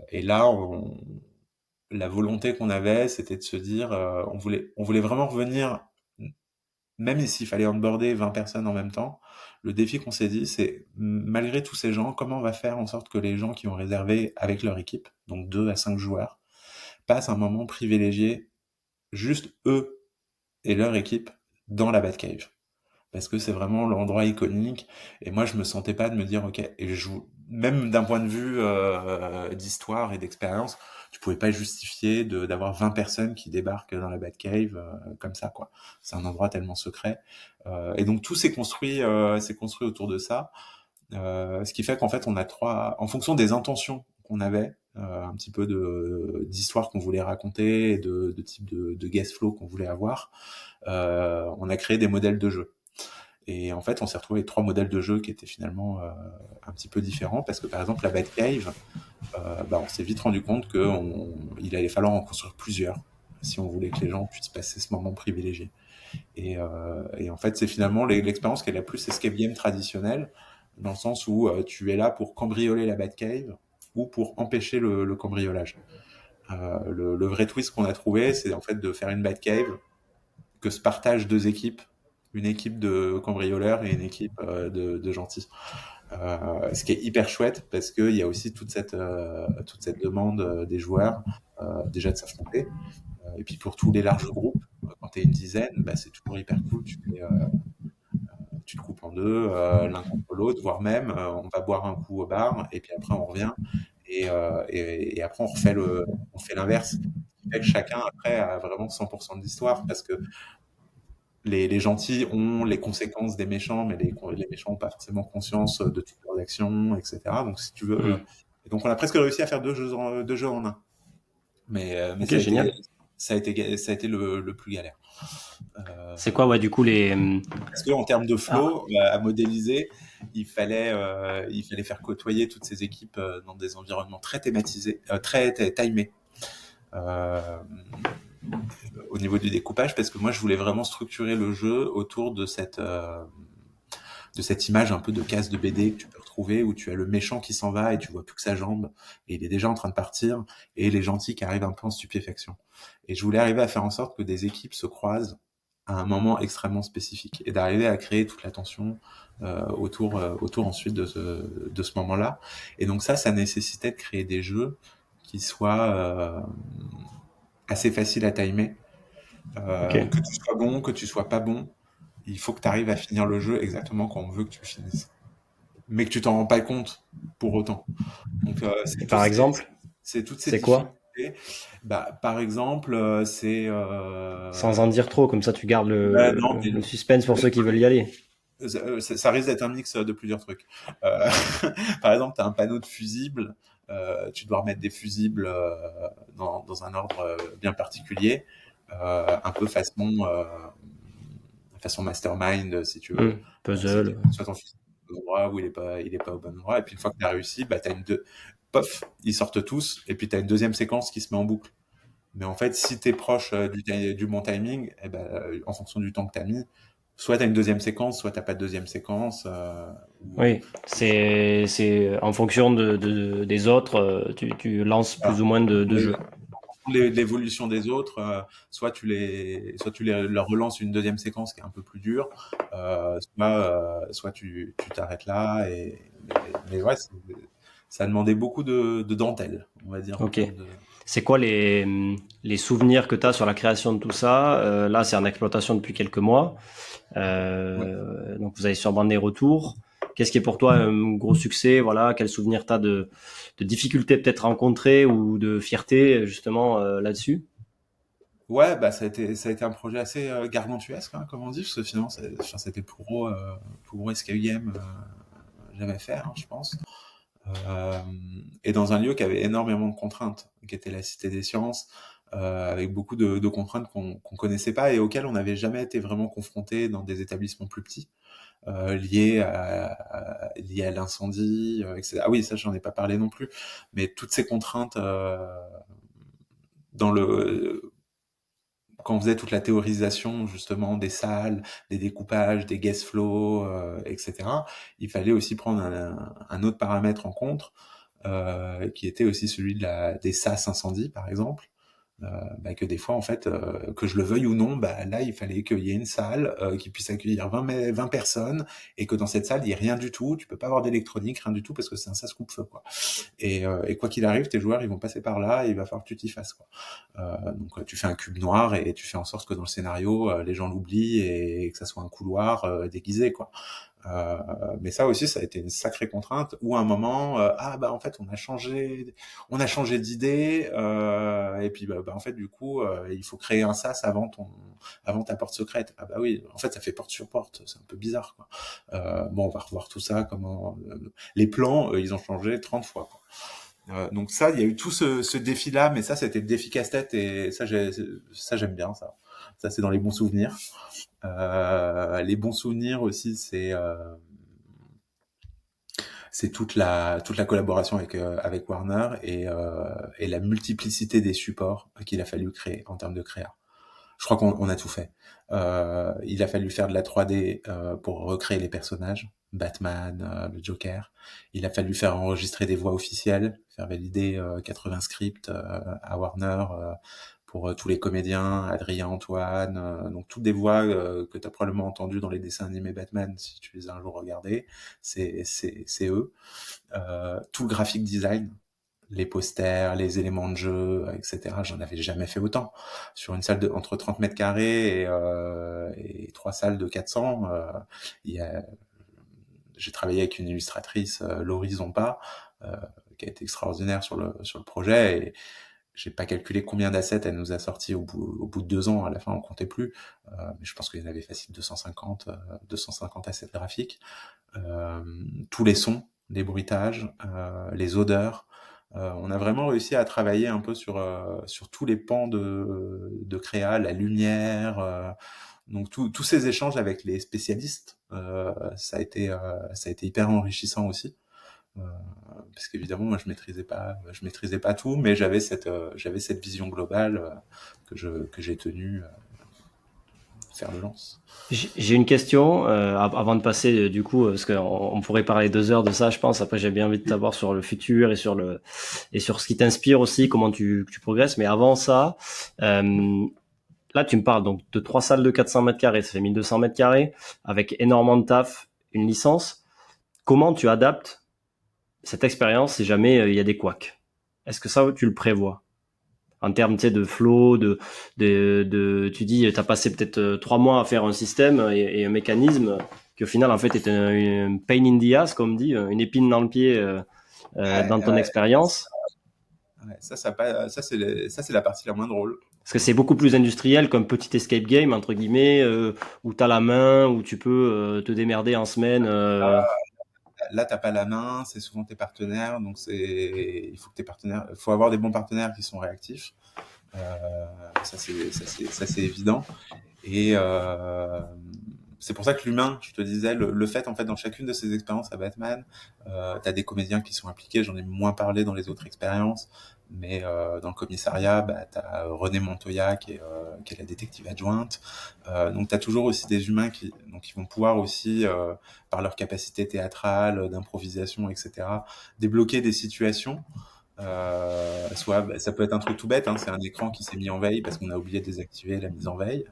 Et là, la volonté qu'on avait, c'était de se dire, on voulait vraiment revenir, même s'il fallait onboarder 20 personnes en même temps. Le défi qu'on s'est dit, c'est malgré tous ces gens, comment on va faire en sorte que les gens qui ont réservé avec leur équipe, donc 2 à 5 joueurs, passent un moment privilégié, juste eux et leur équipe, dans la Batcave. parce que c'est vraiment l'endroit iconique. Et moi, je me sentais pas de me dire, ok, et je joue, même d'un point de vue d'histoire et d'expérience, tu pouvais pas justifier d'avoir 20 personnes qui débarquent dans la Batcave comme ça, quoi. C'est un endroit tellement secret. Et donc tout s'est construit autour de ça. Ce qui fait qu'en fait, on a en fonction des intentions qu'on avait, un petit peu d'histoire qu'on voulait raconter, et de type de guest flow qu'on voulait avoir, on a créé des modèles de jeu. Et en fait, on s'est retrouvé avec 3 modèles de jeu qui étaient finalement un petit peu différents, parce que par exemple, la Batcave, on s'est vite rendu compte qu'il allait falloir en construire plusieurs si on voulait que les gens puissent passer ce moment privilégié. Et en fait, c'est finalement l'expérience qui est la plus escape game traditionnelle, dans le sens où tu es là pour cambrioler la Batcave ou pour empêcher le cambriolage. Le vrai twist qu'on a trouvé, c'est en fait de faire une Batcave que se partagent 2 équipes, une équipe de cambrioleurs et une équipe de gentils. Ce qui est hyper chouette parce qu'il y a aussi toute cette demande des joueurs déjà de s'affronter. Et puis pour tous les larges groupes, quand tu es une dizaine, c'est toujours hyper cool. Tu te coupes en deux, l'un contre l'autre, voire même on va boire un coup au bar et puis après on revient et après on fait l'inverse. Ce qui fait que chacun après a vraiment 100% de l'histoire parce que les gentils ont les conséquences des méchants, mais les méchants n'ont pas forcément conscience de toutes leurs actions, etc. Donc si tu veux, Hmm. et donc on a presque réussi à faire deux jeux en un. Mais Ok, génial. ça a été le plus galère. Euh, C'est quoi, ouais, du coup, les. Parce que en termes de Ah, flow à modéliser, il fallait faire côtoyer toutes ces équipes dans des environnements très thématisés, timés. Euh, Au niveau du découpage, parce que moi je voulais vraiment structurer le jeu autour de cette image un peu de case de BD que tu peux retrouver où tu as le méchant qui s'en va et tu vois plus que sa jambe et il est déjà en train de partir et les gentils qui arrivent un peu en stupéfaction. Et je voulais arriver à faire en sorte que des équipes se croisent à un moment extrêmement spécifique et d'arriver à créer toute la tension autour ensuite de ce moment-là. Et donc ça nécessitait de créer des jeux qui soient assez faciles à timer, ok. que tu sois bon, que tu sois pas bon, il faut que tu arrives à finir le jeu exactement quand on veut que tu le finisses. Mais que tu t'en rends pas compte pour autant. Donc Et par exemple, c'est toutes ces c'est quoi? difficultés. Par exemple, Sans en dire trop, comme ça tu gardes ouais, non, mais le suspense pour ceux qui veulent y aller. ça risque d'être un mix de plusieurs trucs. Euh, Par exemple, tu as un panneau de fusibles, tu dois remettre des fusibles dans un ordre bien particulier, un peu façon mastermind, si tu veux. Hmm. Puzzle. Soit ton fusible est au bon endroit ou il est pas au bon endroit. Et puis une fois que tu as réussi, t'as pof, ils sortent tous, et puis tu as une deuxième séquence qui se met en boucle. Mais en fait, si tu es proche du bon timing, en fonction du temps que tu as mis, soit tu as une deuxième séquence, soit tu pas de deuxième séquence. Oui, c'est en fonction des autres, tu lances plus Voilà. ou moins de jeux. L'évolution des autres, soit leur relances une deuxième séquence qui est un peu plus dure, soit tu t'arrêtes là. Mais ouais, ça demandait beaucoup de dentelle, on va dire, en Ok. termes de. C'est quoi les souvenirs que tu as sur la création de tout ça? Là, c'est en exploitation depuis quelques mois. Ouais. Donc, vous avez sûrement des retours. Qu'est-ce qui est pour toi un gros succès? Voilà, quel souvenir tu as de difficultés peut-être rencontrées ou de fierté justement là-dessus? Ouais, ça a été un projet assez gargantuesque, hein, comme on dit, parce que finalement, enfin, c'était le plus gros escape game jamais faire, hein, je pense. Euh, et dans un lieu qui avait énormément de contraintes, qui était la Cité des Sciences, avec beaucoup de contraintes qu'on connaissait pas et auxquelles on n'avait jamais été vraiment confronté dans des établissements plus petits, liés à l'incendie, etc. Ah oui, ça j'en ai pas parlé non plus, mais toutes ces contraintes dans le quand on faisait toute la théorisation justement des salles, des découpages, des guest flows, etc., il fallait aussi prendre un autre paramètre en compte, qui était aussi celui des sas incendie, par exemple. Que des fois, en fait, que je le veuille ou non, là, il fallait qu'il y ait une salle qui puisse accueillir 20 personnes et que dans cette salle, il n'y ait rien du tout. Tu peux pas avoir d'électronique, rien du tout, parce que c'est un sas coupe-feu, quoi. Et quoi qu'il arrive, tes joueurs, ils vont passer par là et il va falloir que tu t'y fasses, quoi. Donc, tu fais un cube noir et tu fais en sorte que dans le scénario, les gens l'oublient et que ça soit un couloir déguisé, quoi. Euh, mais ça aussi, ça a été une sacrée contrainte. Où à un moment, en fait, on a changé d'idée, et puis en fait, du coup, il faut créer un sas avant ta porte secrète. Ah bah oui, en fait, ça fait porte sur porte, c'est un peu bizarre, quoi. Bon, on va revoir tout ça. Comment les plans, ils ont changé 30 fois, quoi. Donc ça, il y a eu tout ce défi-là, mais ça, c'était le défi casse-tête et ça j'aime bien ça. Ça, c'est dans les bons souvenirs. Les bons souvenirs aussi, c'est toute la collaboration avec Warner et la multiplicité des supports qu'il a fallu créer en termes de créa. Je crois qu'on a tout fait. Il a fallu faire de la 3D pour recréer les personnages, Batman, le Joker. Il a fallu faire enregistrer des voix officielles, faire valider 80 scripts à Warner pour tous les comédiens, Adrien, Antoine, donc toutes des voix que tu as probablement entendues dans les dessins animés Batman si tu les as un jour regardés, c'est eux. Tout le graphic design, les posters, les éléments de jeu, etc. J'en avais jamais fait autant. Sur une salle entre 30 mètres carrés et trois salles de 400, il y a, j'ai travaillé avec une illustratrice, Laurie Zompa, euh, qui a été extraordinaire sur le projet. Et j'ai pas calculé combien d'assets elle nous a sortis au bout de 2 ans. À la fin, on comptait plus. Mais je pense qu'il y en avait facile 250 assets graphiques. Tous les sons, les bruitages, les odeurs. On a vraiment réussi à travailler un peu sur tous les pans de créa, la lumière. Donc tous ces échanges avec les spécialistes, ça a été hyper enrichissant aussi. Euh, Parce qu'évidemment, moi, je maîtrisais pas tout, mais j'avais cette vision globale que j'ai tenu faire le lance. J'ai une question avant de passer du coup, parce qu'on pourrait parler 2 heures de ça, je pense. Après, j'ai bien envie de t'avoir sur le futur et sur ce qui t'inspire aussi, comment tu progresses. Mais avant ça, là, tu me parles donc de 3 salles de 400 mètres carrés, ça fait 1200 mètres carrés, avec énormément de taf, une licence. Comment tu adaptes cette expérience si jamais il y a des couacs? Est-ce que ça, tu le prévois? En termes, tu sais, de flow, tu dis, t'as passé peut-être 3 mois à faire un système et un mécanisme qui au final, en fait, est un pain in the ass, comme on dit, une épine dans le pied Ouais, dans ton ouais, expérience. ouais, ça, c'est la partie la moins drôle. Parce que c'est beaucoup plus industriel comme petit escape game, entre guillemets, où tu as la main, où tu peux te démerder en semaine. Là, t'as pas la main, c'est souvent tes partenaires, donc il faut avoir des bons partenaires qui sont réactifs. Ça c'est évident. Et c'est pour ça que l'humain, je te disais, le fait en fait dans chacune de ces expériences à Batman, t'as des comédiens qui sont impliqués. J'en ai moins parlé dans les autres expériences, mais dans le commissariat, t'as René Montoya qui est la détective adjointe. Donc t'as toujours aussi des humains qui vont pouvoir aussi, par leur capacité théâtrale, d'improvisation, etc., débloquer des situations. Soit ça peut être un truc tout bête, hein, c'est un écran qui s'est mis en veille parce qu'on a oublié de désactiver la mise en veille.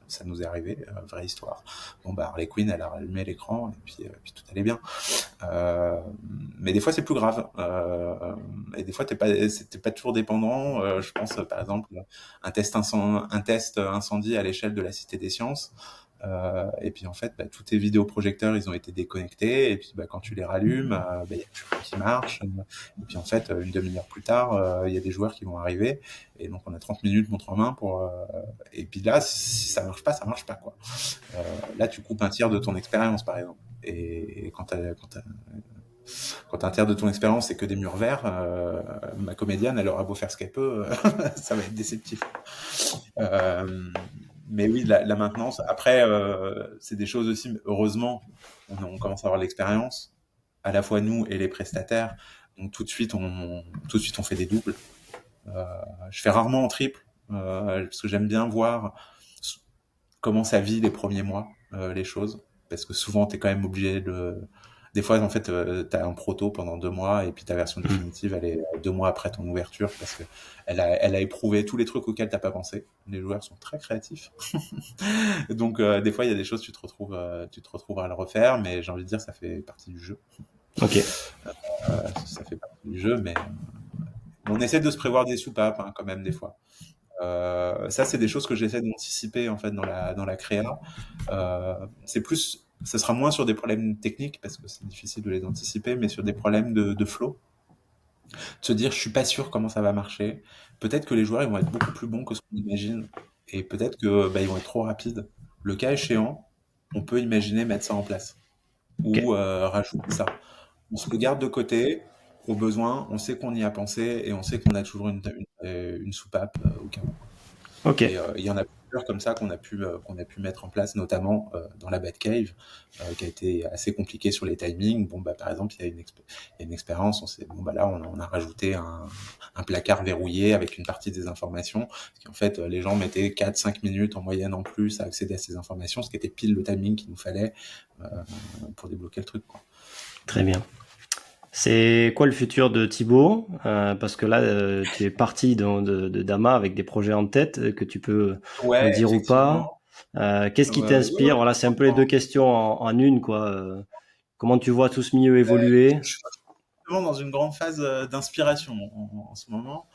Ça nous est arrivé, vraie histoire. Bon Harley Quinn, elle a allumé l'écran et puis tout allait bien. Euh, mais des fois c'est plus grave. Et des fois t'es pas toujours dépendant. Je pense par exemple un test incendie à l'échelle de la Cité des Sciences. Et puis en fait, tous tes vidéoprojecteurs, ils ont été déconnectés. Et puis quand tu les rallumes, il y a plus rien qui marche. Et puis en fait, une demi-heure plus tard, il y a des joueurs qui vont arriver. Et donc on a 30 minutes montre en main pour. Et puis là, si ça marche pas quoi. Là, tu coupes un tiers de ton expérience, par exemple. Et quand un tiers de ton expérience c'est que des murs verts, ma comédienne, elle aura beau faire ce qu'elle peut, ça va être déceptif. Euh, mais oui, la maintenance. Après, c'est des choses aussi, heureusement, on commence à avoir l'expérience, à la fois nous et les prestataires. Donc tout de suite, on fait des doubles. Euh, je fais rarement en triple, parce que j'aime bien voir comment ça vit les premiers mois, les choses. Parce que souvent, tu es quand même obligé Des fois, en fait, tu as un proto pendant 2 mois et puis ta version définitive, elle est 2 mois après ton ouverture parce que elle a éprouvé tous les trucs auxquels t'as pas pensé. Les joueurs sont très créatifs. Donc, des fois, il y a des choses, tu te retrouves à le refaire, mais j'ai envie de dire, ça fait partie du jeu. Ok. Ça fait partie du jeu, mais on essaie de se prévoir des soupapes, hein, quand même, des fois. Ça, c'est des choses que j'essaie d'anticiper en fait dans la créa. C'est plus, ce sera moins sur des problèmes techniques parce que c'est difficile de les anticiper, mais sur des problèmes de flow. De se dire, je suis pas sûr comment ça va marcher. Peut-être que les joueurs ils vont être beaucoup plus bons que ce qu'on imagine, et peut-être que ils vont être trop rapides. Le cas échéant, on peut imaginer mettre ça en place Ok. ou rajouter ça. On se le garde de côté. Au besoin, on sait qu'on y a pensé et on sait qu'on a toujours une soupape au cas où. Ok. Et il y en a plusieurs comme ça qu'on a pu mettre en place, notamment dans la Batcave, qui a été assez compliqué sur les timings. Bon, par exemple, il y a une expérience, on s'est, bon, là, on a rajouté un placard verrouillé avec une partie des informations. Parce qu'en fait, les gens mettaient 4-5 minutes en moyenne en plus à accéder à ces informations, ce qui était pile le timing qu'il nous fallait euh, pour débloquer le truc, quoi. Très bien. C'est quoi le futur de Thibaut? Parce que là, tu es parti de Dama avec des projets en tête que tu peux me Ouais, dire ou pas. effectivement. Qu'est-ce qui Ouais, t'inspire? Voilà, c'est un peu les deux questions en une, quoi. Comment tu vois tout ce milieu écoute, évoluer? je suis vraiment dans une grande phase d'inspiration en ce moment.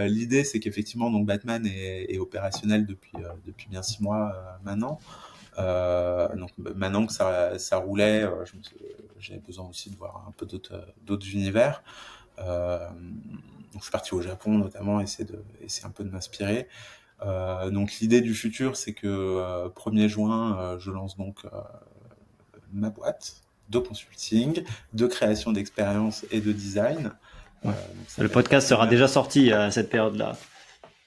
L'idée, c'est qu'effectivement, donc Batman est opérationnel depuis bien 6 mois maintenant. Donc maintenant que ça roulait, j'avais besoin aussi de voir un peu d'autres univers. Donc je suis parti au Japon notamment, essayer un peu de m'inspirer. Donc l'idée du futur, c'est que 1er juin, je lance donc ma boîte de consulting, de création d'expériences et de design. Ouais. Donc ça Le s'appelle podcast sera Human. déjà sorti à cette période-là.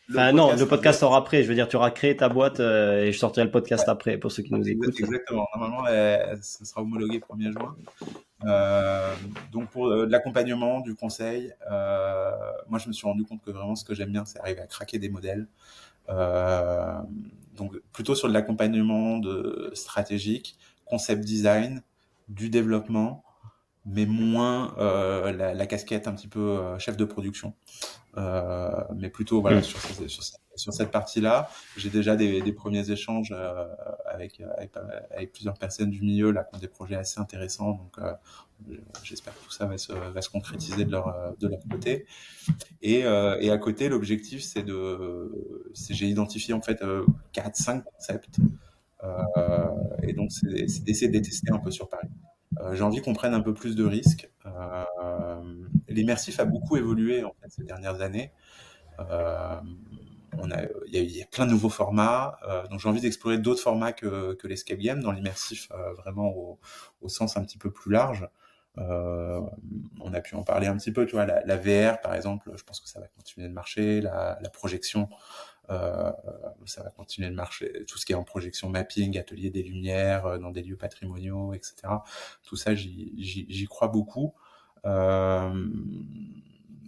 Le Enfin, non, le podcast sera déjà podcast sera sorti. après. Je veux dire, tu auras créé ta boîte et je sortirai le Ouais, podcast après pour ceux qui nous écoutent. exactement. Normalement, ce sera homologué 1er juin. Euh, donc pour de l'accompagnement, du conseil, moi je me suis rendu compte que vraiment ce que j'aime bien, c'est arriver à craquer des modèles. Euh, donc plutôt sur de l'accompagnement stratégique, concept design, du développement, mais moins la casquette un petit peu chef de production. Mais plutôt voilà Hmm. sur cette partie-là, j'ai déjà des premiers échanges avec plusieurs personnes du milieu là qui ont des projets assez intéressants. Donc j'espère que tout ça va se concrétiser de leur côté. Et à côté, l'objectif j'ai identifié en fait 4-5 concepts. Et donc c'est d'essayer de les tester un peu sur Paris. J'ai envie qu'on prenne un peu plus de risques. L'immersif a beaucoup évolué en fait ces dernières années. Euh, il y a plein de nouveaux formats, donc j'ai envie d'explorer d'autres formats que l'escape game dans l'immersif, vraiment au sens un petit peu plus large. Euh, on a pu en parler un petit peu, tu vois, la VR par exemple, je pense que ça va continuer de marcher, la projection, euh, ça va continuer de marcher, tout ce qui est en projection mapping, atelier des lumières, dans des lieux patrimoniaux, etc. Tout ça, j'y crois beaucoup. Euh,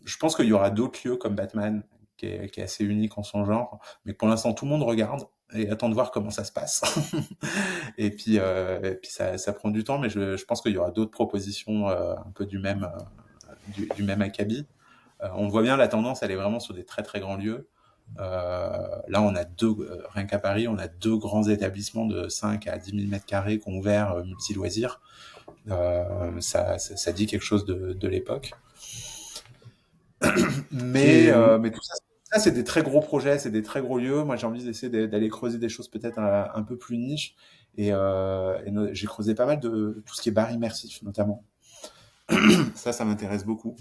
je pense qu'il y aura d'autres lieux comme Batman, qui est assez unique en son genre, mais pour l'instant tout le monde regarde et attend de voir comment ça se passe. Et puis ça prend du temps, mais je pense qu'il y aura d'autres propositions un peu du même acabit. On voit bien la tendance, elle est vraiment sur des très très grands lieux. Là, on a rien qu'à Paris, on a 2 grands établissements de 5 à 10 000 mètres carrés qui ont ouvert multi-loisirs. Ça dit quelque chose de l'époque. Tu... Mais tout ça, c'est des très gros projets, c'est des très gros lieux. Moi, j'ai envie d'essayer d'aller creuser des choses peut-être un peu plus niche. J'ai creusé pas mal de tout ce qui est bar immersif, notamment. Ça m'intéresse beaucoup.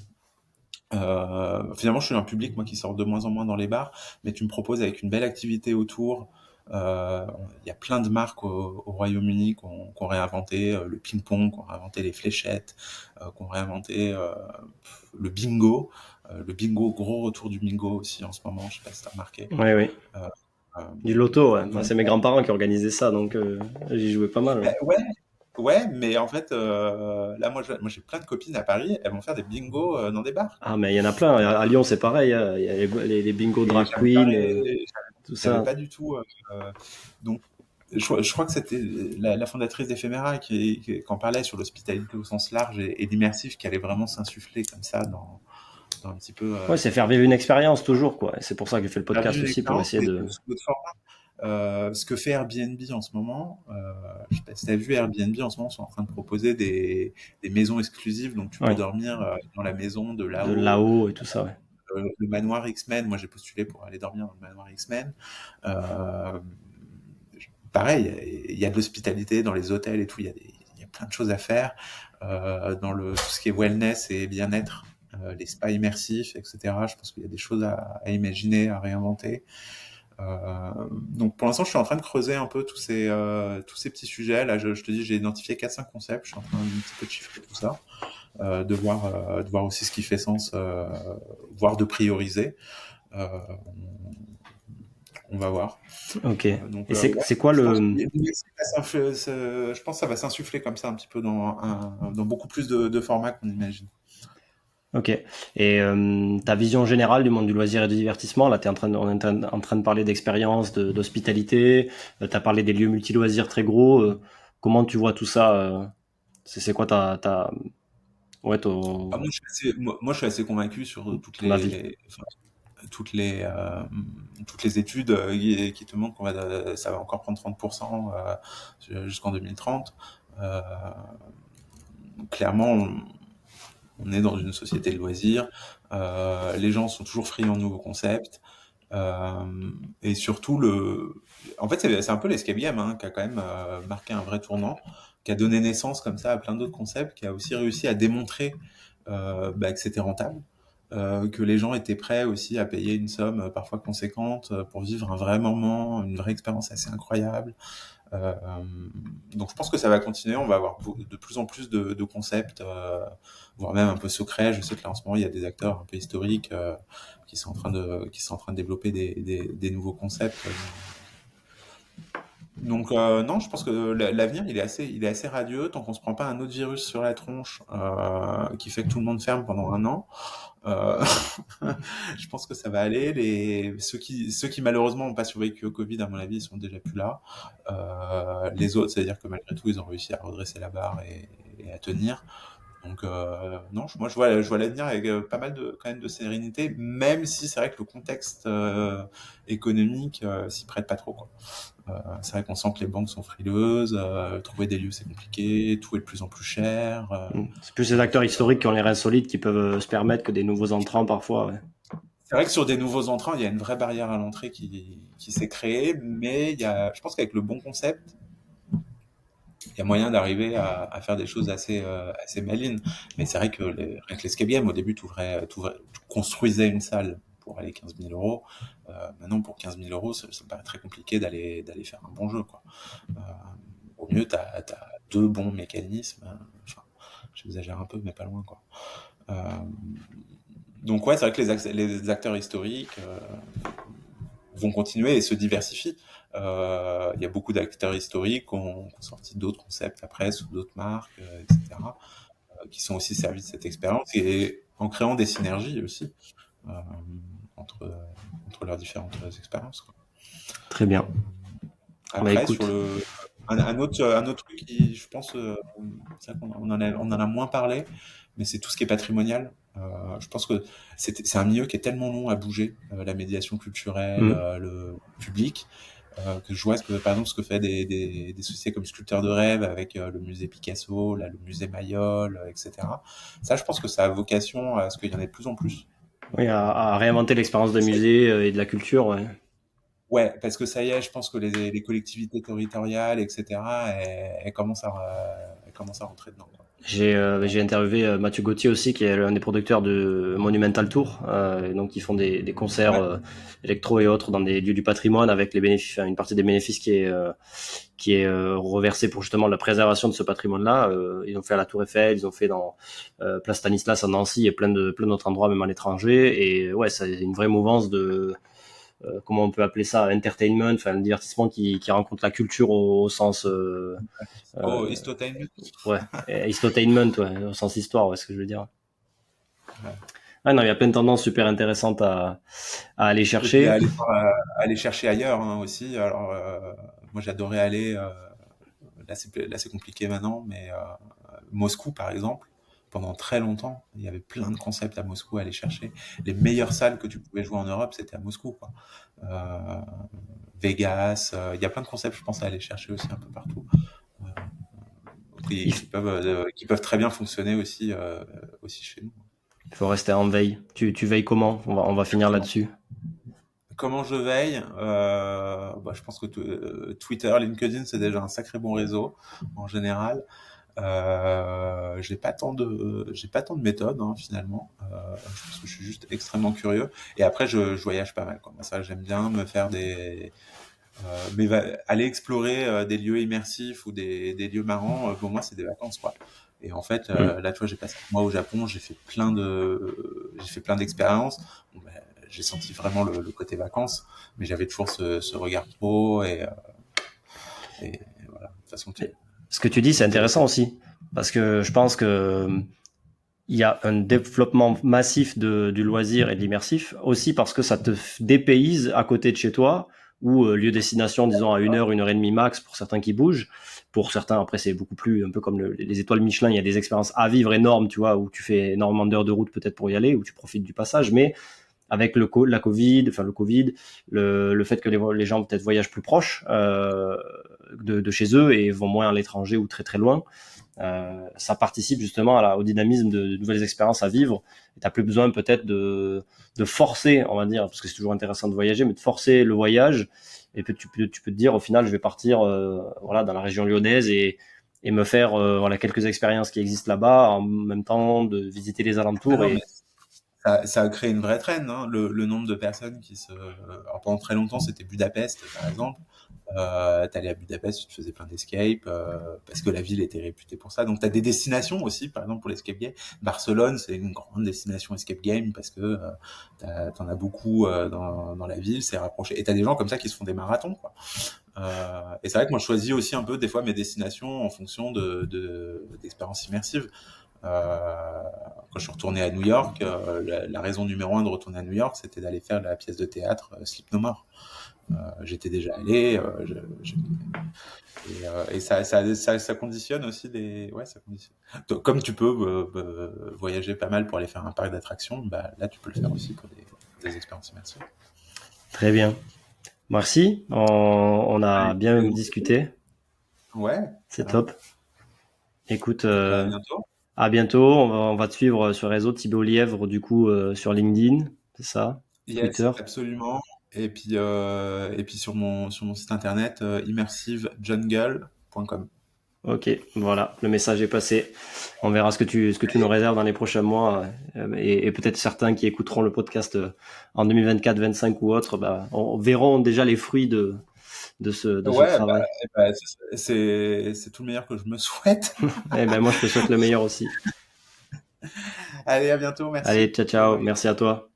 Finalement, je suis un public, moi, qui sort de moins en moins dans les bars, mais tu me proposes avec une belle activité autour. Il y a plein de marques au Royaume-Uni qui ont réinventé le ping-pong, qui ont réinventé les fléchettes, qui ont réinventé le bingo. Le bingo, gros retour du bingo aussi en ce moment, je sais pas si t'as remarqué. Oui, oui. Euh, euh, Du loto, ouais. Moi, donc, c'est mes grands-parents qui organisaient ça, donc j'y jouais pas mal. Ouais. ouais, ouais, mais en fait, là, moi, j'ai plein de copines à Paris, elles vont faire des bingos dans des bars. Ah, mais il y en a plein. À Lyon, c'est pareil, hein. Il y a les bingo Et drag queen, tout j'avais ça. pas du tout. Donc, je crois que c'était la fondatrice d'Ephémera qui en parlait sur l'hospitalité au sens large et l'immersif qui allait vraiment s'insuffler comme ça dans un petit peu Ouais, c'est faire vivre une expérience toujours, quoi. Et c'est pour ça que je fais le faire vivre podcast une aussi, pour expérience, essayer mais de... sous d'autres formes. Ce que fait Airbnb en ce moment, je sais pas si tu as vu, Airbnb en ce moment sont en train de proposer des maisons exclusives, donc tu peux Ouais, dormir dans la maison de de là-haut. là-haut et tout ça, ouais. Le manoir X-Men, moi j'ai postulé pour aller dormir dans le manoir X-Men. Euh, Pareil, il y a de l'hospitalité dans les hôtels et tout, il y a plein de choses à faire dans tout ce qui est wellness et bien-être, les spas immersifs, etc. Je pense qu'il y a des choses à imaginer, à réinventer. Donc pour l'instant, je suis en train de creuser un peu tous ces petits sujets. Là, je te dis, j'ai identifié 4-5 concepts. Je suis en train un petit peu de chiffrer tout ça, de voir aussi ce qui fait sens, voire de prioriser. Euh, on va voir. Ok. Et Ouais, c'est quoi je pense, le... je pense que ça va s'insuffler comme ça un petit peu dans beaucoup plus de formats qu'on imagine. Ok. Et ta vision générale du monde du loisir et du divertissement, là, on est en train de parler d'expérience, d'hospitalité, tu as parlé des lieux multi-loisirs très gros. Comment tu vois tout ça c'est quoi ouais, Ah, moi, je suis assez convaincu sur ton avis? toutes les, euh, toutes les études qui te montrent ça va encore prendre 30% jusqu'en 2030. Euh, Clairement, on est dans une société de loisirs. Les gens sont toujours friands de nouveaux concepts. Et surtout, en fait, c'est un peu l'escape game hein, qui a quand même marqué un vrai tournant, qui a donné naissance comme ça à plein d'autres concepts, qui a aussi réussi à démontrer que c'était rentable, que les gens étaient prêts aussi à payer une somme parfois conséquente pour vivre un vrai moment, une vraie expérience assez incroyable. Euh, donc je pense que ça va continuer, on va avoir de plus en plus de concepts, voire même un peu secrets. Je sais que là en ce moment il y a des acteurs un peu historiques qui sont en train de développer des nouveaux concepts. Donc non, je pense que l'avenir il est assez radieux tant qu'on se prend pas un autre virus sur la tronche qui fait que tout le monde ferme pendant un an. Euh, je pense que ça va aller. Ceux qui malheureusement n'ont pas survécu au Covid, à mon avis, ils sont déjà plus là. Les autres, c'est-à-dire que malgré tout, ils ont réussi à redresser la barre et à tenir. Donc non, moi je vois l'avenir avec pas mal de quand même de sérénité, même si c'est vrai que le contexte économique s'y prête pas trop quoi. C'est vrai qu'on sent que les banques sont frileuses, trouver des lieux c'est compliqué, tout est de plus en plus cher. C'est plus ces acteurs historiques qui ont les reins solides qui peuvent se permettre que des nouveaux entrants parfois. Ouais. C'est vrai que sur des nouveaux entrants, il y a une vraie barrière à l'entrée qui s'est créée, mais je pense qu'avec le bon concept, il y a moyen d'arriver à faire des choses assez malines. Mais c'est vrai que avec l'escape game, au début, tu construisais une salle pour aller 15 000 euros. Maintenant, pour 15 000 euros, ça me paraît très compliqué d'aller faire un bon jeu, quoi. Euh, Au mieux, t'as deux bons mécanismes. Enfin, j'exagère un peu, mais pas loin, quoi. Euh, donc ouais, c'est vrai que les acteurs historiques vont continuer et se diversifient. Il y a beaucoup d'acteurs historiques qui ont sorti d'autres concepts après sous d'autres marques, etc., qui sont aussi servis de cette expérience et en créant des synergies aussi euh, entre, entre leurs différentes expériences, quoi. Très bien. Bah Après, écoute, un autre truc qui, je pense, c'est vrai on en a moins parlé, mais c'est tout ce qui est patrimonial. Je pense que c'est un milieu qui est tellement long à bouger, la médiation culturelle, le public, que je vois par exemple, ce que fait des sociétés comme Sculpteurs de rêve avec le musée Picasso, là, le musée Mayol, etc. Ça, je pense que ça a vocation à ce qu'il y en ait de plus en plus. oui, à réinventer l'expérience de Ça y musée et de la culture. Ouais. Ouais, parce que ça y est, je pense que les collectivités territoriales, etc., elles commencent à rentrer dedans, quoi. J'ai interviewé Mathieu Gauthier aussi, qui est l'un des producteurs de Monumental Tour. Donc, ils font des concerts Ouais, électro et autres dans des lieux du patrimoine avec les bénéfices, enfin, une partie des bénéfices qui est reversée pour justement la préservation de ce patrimoine-là. Ils ont fait à la Tour Eiffel, ils ont fait dans Place Stanislas à Nancy et plein d'autres endroits, même à l'étranger. Et ouais, c'est une vraie mouvance de comment on peut appeler ça, entertainment, enfin le divertissement qui rencontre la culture au sens oh, euh, Histotainment. ouais, entertainment, ouais, au sens histoire, ouais, ce que je veux dire. Ouais. Ah non, il y a plein de tendances super intéressantes à aller Et puis chercher. aller chercher ailleurs hein, aussi. Alors, moi j'adorais aller, là c'est compliqué maintenant, mais Moscou par exemple, pendant très longtemps, il y avait plein de concepts à Moscou à aller chercher. Les meilleures salles que tu pouvais jouer en Europe, c'était à Moscou, quoi. Euh, Vegas, il y a plein de concepts, je pense, à aller chercher aussi un peu partout. Euh, Il qui peuvent très bien fonctionner aussi, aussi chez nous. faut rester en veille. Tu veilles comment? On va finir Exactement. là-dessus. Comment je veille? Je pense que Twitter, LinkedIn, c'est déjà un sacré bon réseau en général. J'ai pas tant de méthodes hein, finalement. Je pense que je suis juste extrêmement curieux. Et après, je voyage pas mal. Quoi. Moi, ça, j'aime bien me faire aller explorer des lieux immersifs ou des lieux marrants. Pour moi, c'est des vacances, quoi. Et en fait, Mm. là, tu vois, j'ai passé un mois au Japon. J'ai fait plein d'expériences. Bon, j'ai senti vraiment le côté vacances, mais j'avais toujours ce regard pro et voilà, de toute façon, Ce que tu dis, c'est intéressant aussi, parce que je pense que il y a un développement massif du loisir et de l'immersif, aussi parce que ça te dépayse à côté de chez toi, ou lieu destination, disons, à 1 heure et demie max pour certains qui bougent. Pour certains, après, c'est beaucoup plus, un peu comme les étoiles Michelin, il y a des expériences à vivre énormes, tu vois, où tu fais énormément d'heures de route peut-être pour y aller, où tu profites du passage, mais avec la Covid, enfin le Covid, le fait que les gens peut-être voyagent plus proches de chez eux et vont moins à l'étranger ou très très loin, ça participe justement au dynamisme de nouvelles expériences à vivre. Tu n'as plus besoin peut-être de forcer, on va dire, parce que c'est toujours intéressant de voyager, mais de forcer le voyage. Et puis tu peux te dire, au final, je vais partir voilà, dans la région lyonnaise et me faire voilà, quelques expériences qui existent là-bas, en même temps de visiter les Ah alentours. non, mais Et ça a créé une vraie traîne, hein, le nombre de personnes Alors pendant très longtemps, c'était Budapest, par exemple. T'allais à Budapest, tu te faisais plein d'escapes, parce que la ville était réputée pour ça. Donc t'as des destinations aussi, par exemple pour l'escape game. Barcelone, c'est une grande destination escape game parce que t'en as beaucoup dans la ville, c'est rapproché. Et t'as des gens comme ça qui se font des marathons, quoi. Et c'est vrai que moi je choisis aussi un peu des fois mes destinations en fonction d'expériences immersives. Quand je suis retourné à New York, la raison numéro un de retourner à New York, c'était d'aller faire la pièce de théâtre Sleep No More. J'étais déjà allé, et ça conditionne aussi ouais, ça conditionne. Comme tu peux voyager pas mal pour aller faire un parc d'attractions, bah, là tu peux le faire aussi pour des expériences immersives. très bien. Merci. On a Allez, bien écoute, discuté. ouais, C'est top. carrément. Écoute, Bah, à bientôt. à bientôt. On va te suivre sur le réseau Thibaut Lièvre, du coup, sur LinkedIn, c'est ça? Yes, Twitter. absolument. Et puis sur mon site internet, immersivejungle.com. Ok, voilà, le message est passé. On verra ce que tu nous réserves dans les prochains mois et peut-être certains qui écouteront le podcast en 2024, 25 ou autre, bah, on verront déjà les fruits de ce Ouais, travail. c'est tout le meilleur que je me souhaite. Eh ben, moi, je te souhaite le meilleur aussi. Allez, à bientôt, Allez, merci. ciao, ciao. Merci à toi.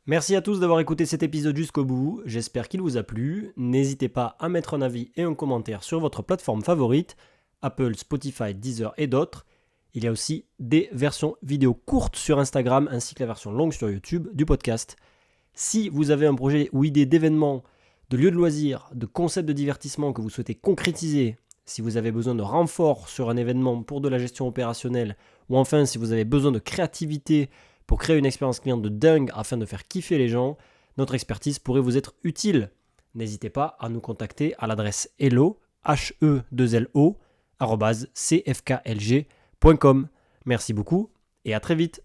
Merci à tous d'avoir écouté cet épisode jusqu'au bout. J'espère qu'il vous a plu. N'hésitez pas à mettre un avis et un commentaire sur votre plateforme favorite, Apple, Spotify, Deezer et d'autres. Il y a aussi des versions vidéo courtes sur Instagram ainsi que la version longue sur YouTube du podcast. Si vous avez un projet ou idée d'événement, de lieu de loisirs, de concept de divertissement que vous souhaitez concrétiser, si vous avez besoin de renfort sur un événement pour de la gestion opérationnelle, ou enfin si vous avez besoin de créativité pour créer une expérience client de dingue afin de faire kiffer les gens, notre expertise pourrait vous être utile. N'hésitez pas à nous contacter à l'adresse hello, cfklg.com. Merci beaucoup et à très vite.